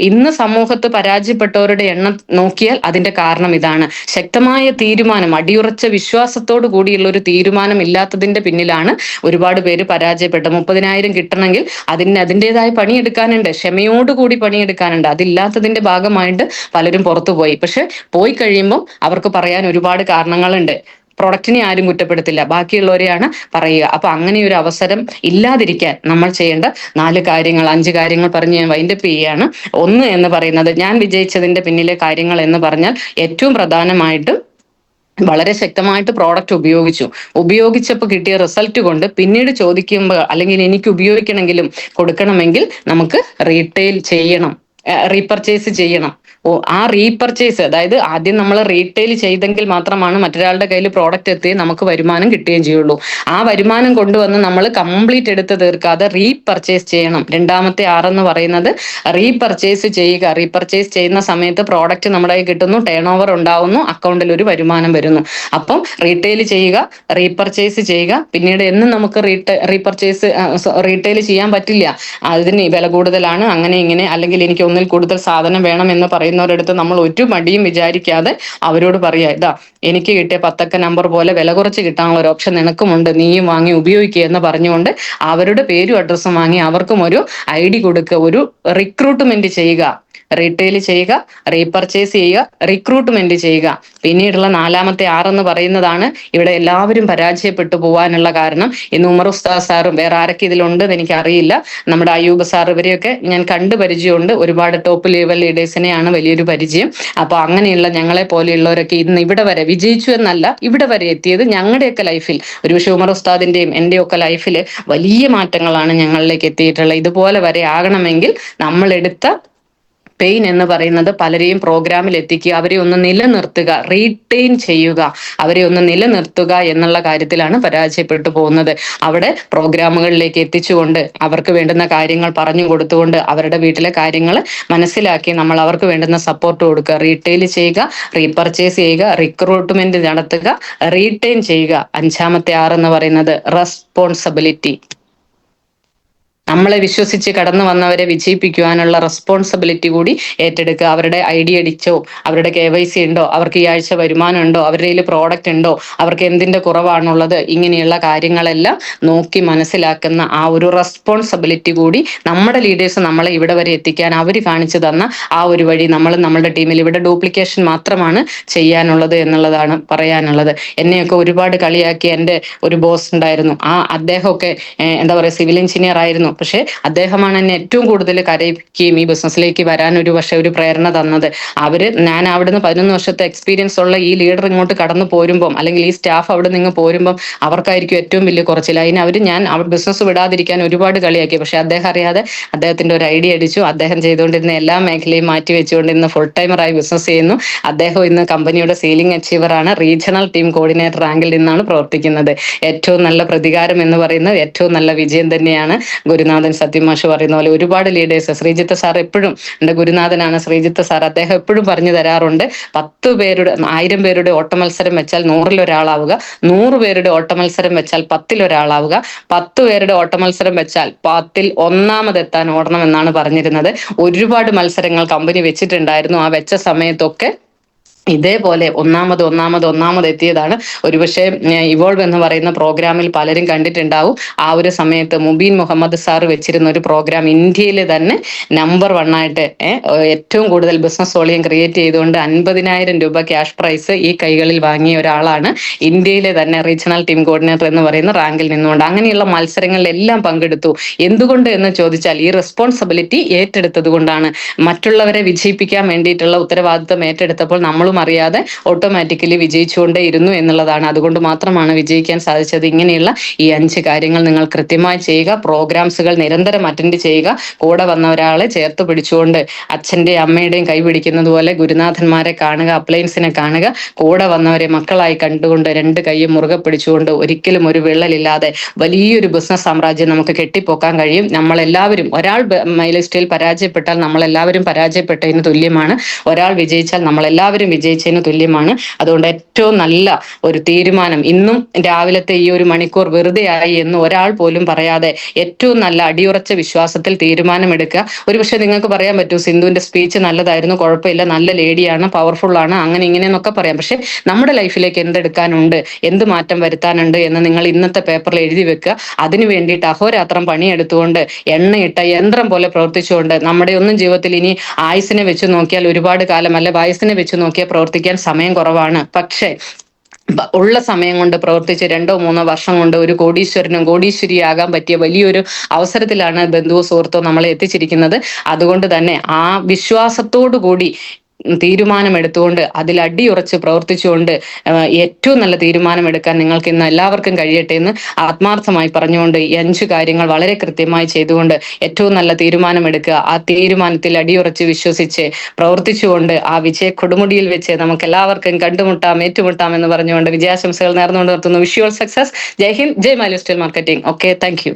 ഇന്ന് സമൂഹത്ത് പരാജയപ്പെട്ടവരുടെ എണ്ണം നോക്കിയാൽ അതിന്റെ കാരണം ഇതാണ്. ശക്തമായ തീരുമാനം, അടിയുറച്ച വിശ്വാസത്തോടു കൂടിയുള്ള ഒരു തീരുമാനം ഇല്ലാത്തതിന്റെ പിന്നിലാണ് ഒരുപാട് പേര് പരാജയപ്പെട്ടത്. 30,000 കിട്ടണമെങ്കിൽ അതിൻ്റെതായ പണിയെടുക്കാനുണ്ട്, ക്ഷമയോടുകൂടി പണിയെടുക്കാനുണ്ട്. അതില്ലാത്തതിന്റെ ഭാഗമായിട്ട് പലരും പുറത്തുപോയി. പക്ഷെ പോയി കഴിയുമ്പോൾ അവർക്ക് പറയാൻ ഒരുപാട് കാരണങ്ങളുണ്ട്. പ്രൊഡക്റ്റിനെ ആരും കുറ്റപ്പെടുത്തില്ല, ബാക്കിയുള്ളവരെയാണ് പറയുക. അപ്പൊ അങ്ങനെ ഒരു അവസരം ഇല്ലാതിരിക്കാൻ നമ്മൾ ചെയ്യേണ്ട 4 കാര്യങ്ങൾ, 5 കാര്യങ്ങൾ പറഞ്ഞ് ഞാൻ വൈൻഡപ്പ് ചെയ്യുകയാണ്. ഒന്ന് എന്ന് പറയുന്നത്, ഞാൻ വിജയിച്ചതിന്റെ പിന്നിലെ കാര്യങ്ങൾ എന്ന് പറഞ്ഞാൽ ഏറ്റവും പ്രധാനമായിട്ട് വളരെ ശക്തമായിട്ട് പ്രോഡക്റ്റ് ഉപയോഗിച്ചപ്പോൾ കിട്ടിയ റിസൾട്ട് കൊണ്ട് പിന്നീട് ചോദിക്കുമ്പോൾ, അല്ലെങ്കിൽ എനിക്ക് ഉപയോഗിക്കണമെങ്കിലും കൊടുക്കണമെങ്കിൽ നമുക്ക് റീറ്റെയിൽ ചെയ്യണം, റീപർച്ചേസ് ചെയ്യണം. ആ റീപർച്ചേസ്, അതായത് ആദ്യം നമ്മൾ റീറ്റെയിൽ ചെയ്തെങ്കിൽ മാത്രമാണ് മറ്റൊരാളുടെ കയ്യിൽ പ്രോഡക്റ്റ് എത്തി നമുക്ക് വരുമാനം കിട്ടുകയും ചെയ്യുള്ളൂ. ആ വരുമാനം കൊണ്ടുവന്ന് നമ്മൾ കംപ്ലീറ്റ് എടുത്ത് തീർക്കാതെ റീപർച്ചേസ് ചെയ്യണം. രണ്ടാമത്തെ 6 എന്ന് പറയുന്നത് റീപർച്ചേസ് ചെയ്യുക. റീപർച്ചേസ് ചെയ്യുന്ന സമയത്ത് പ്രോഡക്റ്റ് നമ്മുടെ കയ്യിൽ കിട്ടുന്നു, ടേൺ ഓവർ ഉണ്ടാവുന്നു, അക്കൗണ്ടിൽ ഒരു വരുമാനം വരുന്നു. അപ്പം റീറ്റെയിൽ ചെയ്യുക, റീപർച്ചേസ് ചെയ്യുക. പിന്നീട് എന്നും നമുക്ക് റീറ്റെയിൽ ചെയ്യാൻ പറ്റില്ല, അതിന് വില കൂടുതലാണ്, അങ്ങനെ ഇങ്ങനെ, അല്ലെങ്കിൽ എനിക്ക് ഒന്നിൽ കൂടുതൽ സാധനം വേണം എന്ന് പറയുന്നവരടുത്ത് നമ്മൾ ഒരു മടിയും വിചാരിക്കാതെ അവരോട് പറയുക, ഇതാ എനിക്ക് കിട്ടിയ 10 നമ്പർ പോലെ വില കുറച്ച് കിട്ടാനുള്ള ഒരു ഓപ്ഷൻ നിനക്കുമുണ്ട്, നീയും വാങ്ങി ഉപയോഗിക്കുക എന്ന് പറഞ്ഞുകൊണ്ട് അവരുടെ പേരും അഡ്രസ്സും വാങ്ങി അവർക്കും ഒരു ID കൊടുക്കുക. ഒരു റിക്രൂട്ട്മെന്റ് ചെയ്യുക. റീറ്റെയിൽ ചെയ്യുക, റീപർച്ചേസ് ചെയ്യുക, റിക്രൂട്ട്മെന്റ് ചെയ്യുക. പിന്നീടുള്ള 4-ാമത്തെ 6 എന്ന് പറയുന്നതാണ് ഇവിടെ എല്ലാവരും പരാജയപ്പെട്ടു പോകാനുള്ള കാരണം. ഇന്ന് ഉമർ ഉസ്താദ് സാറും വേറെ ആരൊക്കെ ഇതിലുണ്ടെന്ന് എനിക്ക് അറിയില്ല, നമ്മുടെ അയ്യൂബ് സാർ, ഇവരെയൊക്കെ ഞാൻ കണ്ടു പരിചയമുണ്ട്. ഒരുപാട് ടോപ്പ് ലെവൽ ലീഡേഴ്സിനെയാണ് വലിയൊരു പരിചയം. അപ്പൊ അങ്ങനെയുള്ള ഞങ്ങളെ പോലെയുള്ളവരൊക്കെ ഇന്ന് ഇവിടെ വരെ വിജയിച്ചു എന്നല്ല, ഇവിടെ വരെ എത്തിയത് ഞങ്ങളുടെയൊക്കെ ലൈഫിൽ, ഒരുപക്ഷെ ഉമർ ഉസ്താദിന്റെയും എന്റെയൊക്കെ ലൈഫിൽ വലിയ മാറ്റങ്ങളാണ് ഞങ്ങളിലേക്ക് എത്തിയിട്ടുള്ളത്. ഇതുപോലെ വരെ ആകണമെങ്കിൽ നമ്മൾ എടുത്ത പെയിൻ എന്ന് പറയുന്നത് പലരെയും പ്രോഗ്രാമിൽ എത്തിക്കുക, അവരെ ഒന്ന് നിലനിർത്തുക, റീറ്റെയിൻ ചെയ്യുക, അവരെ ഒന്ന് നിലനിർത്തുക എന്നുള്ള കാര്യത്തിലാണ് പരാജയപ്പെട്ടു പോകുന്നത്. അവിടെ പ്രോഗ്രാമുകളിലേക്ക് എത്തിച്ചുകൊണ്ട് അവർക്ക് വേണ്ടുന്ന കാര്യങ്ങൾ പറഞ്ഞു കൊടുത്തുകൊണ്ട് അവരുടെ വീട്ടിലെ കാര്യങ്ങൾ മനസ്സിലാക്കി നമ്മൾ അവർക്ക് വേണ്ടുന്ന സപ്പോർട്ട് കൊടുക്കുക. റീറ്റെയിൽ ചെയ്യുക, റീപർച്ചേസ് ചെയ്യുക, റിക്രൂട്ട്മെന്റ് നടത്തുക, റീറ്റെയിൻ ചെയ്യുക. 5-ാമത്തെ 6 എന്ന് പറയുന്നത് റെസ്പോൺസിബിലിറ്റി. നമ്മളെ വിശ്വസിച്ച് കടന്നു വന്നവരെ വിജയിപ്പിക്കുവാനുള്ള റെസ്പോൺസിബിലിറ്റി കൂടി ഏറ്റെടുക്കുക. അവരുടെ ID അടിച്ചോ, അവരുടെ KYC ഉണ്ടോ, അവർക്ക് ഈ ആഴ്ച വരുമാനം ഉണ്ടോ, അവരുടെ കയ്യിൽ പ്രോഡക്റ്റ് ഉണ്ടോ, അവർക്ക് എന്തിന്റെ കുറവാണുള്ളത്, ഇങ്ങനെയുള്ള കാര്യങ്ങളെല്ലാം നോക്കി മനസ്സിലാക്കുന്ന ആ ഒരു റെസ്പോൺസിബിലിറ്റി കൂടി നമ്മുടെ ലീഡേഴ്സ് നമ്മളെ ഇവിടെ വരെ എത്തിക്കാൻ അവർ കാണിച്ചു തന്ന ആ ഒരു വഴി നമ്മൾ നമ്മുടെ ടീമിൽ ഇവിടെ ഡ്യൂപ്ലിക്കേഷൻ മാത്രമാണ് ചെയ്യാനുള്ളത് എന്നുള്ളതാണ് പറയാനുള്ളത്. എന്നെയൊക്കെ ഒരുപാട് കളിയാക്കി എൻ്റെ ഒരു ബോസ് ഉണ്ടായിരുന്നു. അദ്ദേഹമൊക്കെ എന്താ പറയുക, സിവിൽ എഞ്ചിനീയർ ആയിരുന്നു. പക്ഷെ അദ്ദേഹമാണ് എന്നെ ഏറ്റവും കൂടുതൽ കരയിപ്പിക്കുകയും ഈ ബിസിനസ്സിലേക്ക് വരാൻ ഒരു പ്രേരണ തന്നത്. ഞാൻ അവിടുന്ന് 11 വർഷത്തെ എക്സ്പീരിയൻസ് ഉള്ള ഈ ലീഡർ ഇങ്ങോട്ട് കടന്നു പോരുമ്പം, അല്ലെങ്കിൽ ഈ സ്റ്റാഫ് അവിടെ നിന്ന് പോരുമ്പം അവർക്കായിരിക്കും ഏറ്റവും വലിയ കുറച്ചിൽ. ഞാൻ ബിസിനസ് വിടാതിരിക്കാൻ ഒരുപാട് കളിയാക്കി. പക്ഷെ അദ്ദേഹം അറിയാതെ അദ്ദേഹത്തിന്റെ ഒരു ID അടിച്ചു. അദ്ദേഹം ചെയ്തുകൊണ്ടിരുന്ന എല്ലാ മേഖലയും മാറ്റി വെച്ചുകൊണ്ട് ഇന്ന് ഫുൾ ടൈമറായി ബിസിനസ് ചെയ്യുന്നു. അദ്ദേഹം ഇന്ന് കമ്പനിയുടെ സെയിലിംഗ് അച്ചീവർ ആണ്. റീജിയണൽ ടീം കോർഡിനേറ്റർ റാങ്കിൽ നിന്നാണ് പ്രവർത്തിക്കുന്നത്. ഏറ്റവും നല്ല പ്രതികാരം എന്ന് പറയുന്നത് ഏറ്റവും നല്ല വിജയം തന്നെയാണ്. ഗുരുനാഥൻ സത്യമാഷ് പറയുന്ന പോലെ ഒരുപാട് ലീഡേഴ്സ്, ശ്രീജിത്ത് സാർ എപ്പോഴും എന്റെ ഗുരുനാഥനാണ് ശ്രീജിത്ത് സാർ, അദ്ദേഹം എപ്പോഴും പറഞ്ഞു തരാറുണ്ട്, 1000 പേരുടെ ഓട്ടമത്സരം വെച്ചാൽ 100-ൽ ഒരാളാവുക, 100 പേരുടെ ഓട്ടമത്സരം വെച്ചാൽ 10-ൽ ഒരാളാവുക, 10 പേരുടെ ഓട്ടമത്സരം വെച്ചാൽ 10-ൽ ഒന്നാമതെത്താൻ ഓടണം എന്നാണ് പറഞ്ഞിരുന്നത്. ഒരുപാട് മത്സരങ്ങൾ കമ്പനി വെച്ചിട്ടുണ്ടായിരുന്നു. ആ വെച്ച സമയത്തൊക്കെ ഇതേപോലെ ഒന്നാമത് എത്തിയതാണ്. ഒരുപക്ഷെ ഇവോൾവ് എന്ന് പറയുന്ന പ്രോഗ്രാമിൽ പലരും കണ്ടിട്ടുണ്ടാവും. ആ ഒരു സമയത്ത് മുബീൻ മുഹമ്മദ് സാർ വെച്ചിരുന്ന ഒരു പ്രോഗ്രാം ഇന്ത്യയിൽ തന്നെ നമ്പർ 1 ആയിട്ട് ഏറ്റവും കൂടുതൽ ബിസിനസ് വോളിയം ക്രിയേറ്റ് ചെയ്തുകൊണ്ട് 50,000 രൂപ ക്യാഷ് പ്രൈസ് ഈ കൈകളിൽ വാങ്ങിയ ഒരാളാണ്. ഇന്ത്യയിലെ തന്നെ റീജിയണൽ ടീം കോർഡിനേറ്റർ എന്ന് പറയുന്ന റാങ്കിൽ നിന്നുകൊണ്ട് അങ്ങനെയുള്ള മത്സരങ്ങളിലെല്ലാം പങ്കെടുത്തു. എന്തുകൊണ്ട് എന്ന് ചോദിച്ചാൽ ഈ റെസ്പോൺസിബിലിറ്റി ഏറ്റെടുത്തത് കൊണ്ടാണ്. മറ്റുള്ളവരെ വിജയിപ്പിക്കാൻ വേണ്ടിയിട്ടുള്ള ഉത്തരവാദിത്വം ഏറ്റെടുത്തപ്പോൾ നമ്മളും അറിയാതെ ഓട്ടോമാറ്റിക്കലി വിജയിച്ചുകൊണ്ടേയിരുന്നു എന്നുള്ളതാണ്. അതുകൊണ്ട് മാത്രമാണ് വിജയിക്കാൻ സാധിച്ചത്. ഇങ്ങനെയുള്ള ഈ 5 കാര്യങ്ങൾ നിങ്ങൾ കൃത്യമായി ചെയ്യുക. പ്രോഗ്രാംസുകൾ നിരന്തരം അറ്റൻഡ് ചെയ്യുക. കൂടെ വന്ന ഒരാളെ ചേർത്ത് പിടിച്ചുകൊണ്ട് അച്ഛന്റെയും അമ്മയുടെയും കൈ പിടിക്കുന്നത് പോലെ ഗുരുനാഥന്മാരെ കാണുക, അപ്ലയൻസിനെ കാണുക. കൂടെ വന്നവരെ മക്കളായി കണ്ടുകൊണ്ട് 2 കൈയും മുറുകെ പിടിച്ചുകൊണ്ട് ഒരിക്കലും ഒരു വിള്ളലില്ലാതെ വലിയൊരു ബിസിനസ് സാമ്രാജ്യം നമുക്ക് കെട്ടിപ്പൊക്കാൻ കഴിയും. നമ്മളെല്ലാവരും, ഒരാൾ മൈൽസ്റ്റോണിൽ പരാജയപ്പെട്ടാൽ നമ്മളെല്ലാവരും പരാജയപ്പെട്ടതിന് തുല്യമാണ്. ഒരാൾ വിജയിച്ചാൽ നമ്മളെല്ലാവരും വിജയിച്ചതിന് തുല്യമാണ്. അതുകൊണ്ട് ഏറ്റവും നല്ല ഒരു തീരുമാനം, ഇന്നും രാവിലത്തെ ഈ ഒരു മണിക്കൂർ വെറുതെ ആയി എന്ന് ഒരാൾ പോലും പറയാതെ ഏറ്റവും നല്ല അടിയുറച്ച വിശ്വാസത്തിൽ തീരുമാനമെടുക്കുക. ഒരുപക്ഷെ നിങ്ങൾക്ക് പറയാൻ പറ്റും, സിന്ധുവിന്റെ സ്പീച്ച് നല്ലതായിരുന്നു, കുഴപ്പമില്ല, നല്ല ലേഡിയാണ്, പവർഫുൾ ആണ്, അങ്ങനെ ഇങ്ങനെ എന്നൊക്കെ പറയാം. പക്ഷെ നമ്മുടെ ലൈഫിലേക്ക് എന്തെടുക്കാനുണ്ട്, എന്ത് മാറ്റം വരുത്താനുണ്ട് എന്ന് നിങ്ങൾ ഇന്നത്തെ പേപ്പറിൽ എഴുതി വെക്കുക. അതിനു വേണ്ടിയിട്ട് അഹോരാത്രം പണിയെടുത്തുകൊണ്ട് എണ്ണയിട്ട യന്ത്രം പോലെ പ്രവർത്തിച്ചുകൊണ്ട് നമ്മുടെ ഒന്നും ജീവിതത്തിൽ ഇനി ആയുസിനെ വെച്ച് നോക്കിയാൽ ഒരുപാട് കാലം, അല്ല വയസ്സിനെ വെച്ച് നോക്കിയാൽ പ്രവർത്തിക്കാൻ സമയം കുറവാണ്. പക്ഷേ ഉള്ള സമയം കൊണ്ട് പ്രവർത്തിച്ച് 2-3 വർഷം കൊണ്ട് ഒരു കോടീശ്വരനും കോടീശ്വരിയാകാൻ പറ്റിയ വലിയൊരു അവസരത്തിലാണ് ബന്ധുവോ സുഹൃത്തോ നമ്മളെ എത്തിച്ചിരിക്കുന്നത്. അതുകൊണ്ട് തന്നെ ആ വിശ്വാസത്തോടു കൂടി തീരുമാനമെടുത്തുകൊണ്ട് അതിൽ അടിയുറച്ച് പ്രവർത്തിച്ചുകൊണ്ട് ഏറ്റവും നല്ല തീരുമാനമെടുക്കാൻ നിങ്ങൾക്ക് ഇന്ന് എല്ലാവർക്കും കഴിയട്ടെ എന്ന് ആത്മാർത്ഥമായി പറഞ്ഞുകൊണ്ട് ഈ 5 കാര്യങ്ങൾ വളരെ കൃത്യമായി ചെയ്തുകൊണ്ട് ഏറ്റവും നല്ല തീരുമാനമെടുക്കുക. ആ തീരുമാനത്തിൽ അടിയുറച്ച് വിശ്വസിച്ച് പ്രവർത്തിച്ചുകൊണ്ട് ആ വിജയ കൊടുമുടിയിൽ വെച്ച് നമുക്ക് എല്ലാവർക്കും കണ്ടുമുട്ടാം, ഏറ്റുമുട്ടാം എന്ന് പറഞ്ഞുകൊണ്ട് വിജയാശംസകൾ നേർന്നുകൊണ്ട് നിർത്തുന്നു. Wish you all success. ജയ് ഹിന്ദ്, ജയ് Milestone Marketing. Okay, thank U.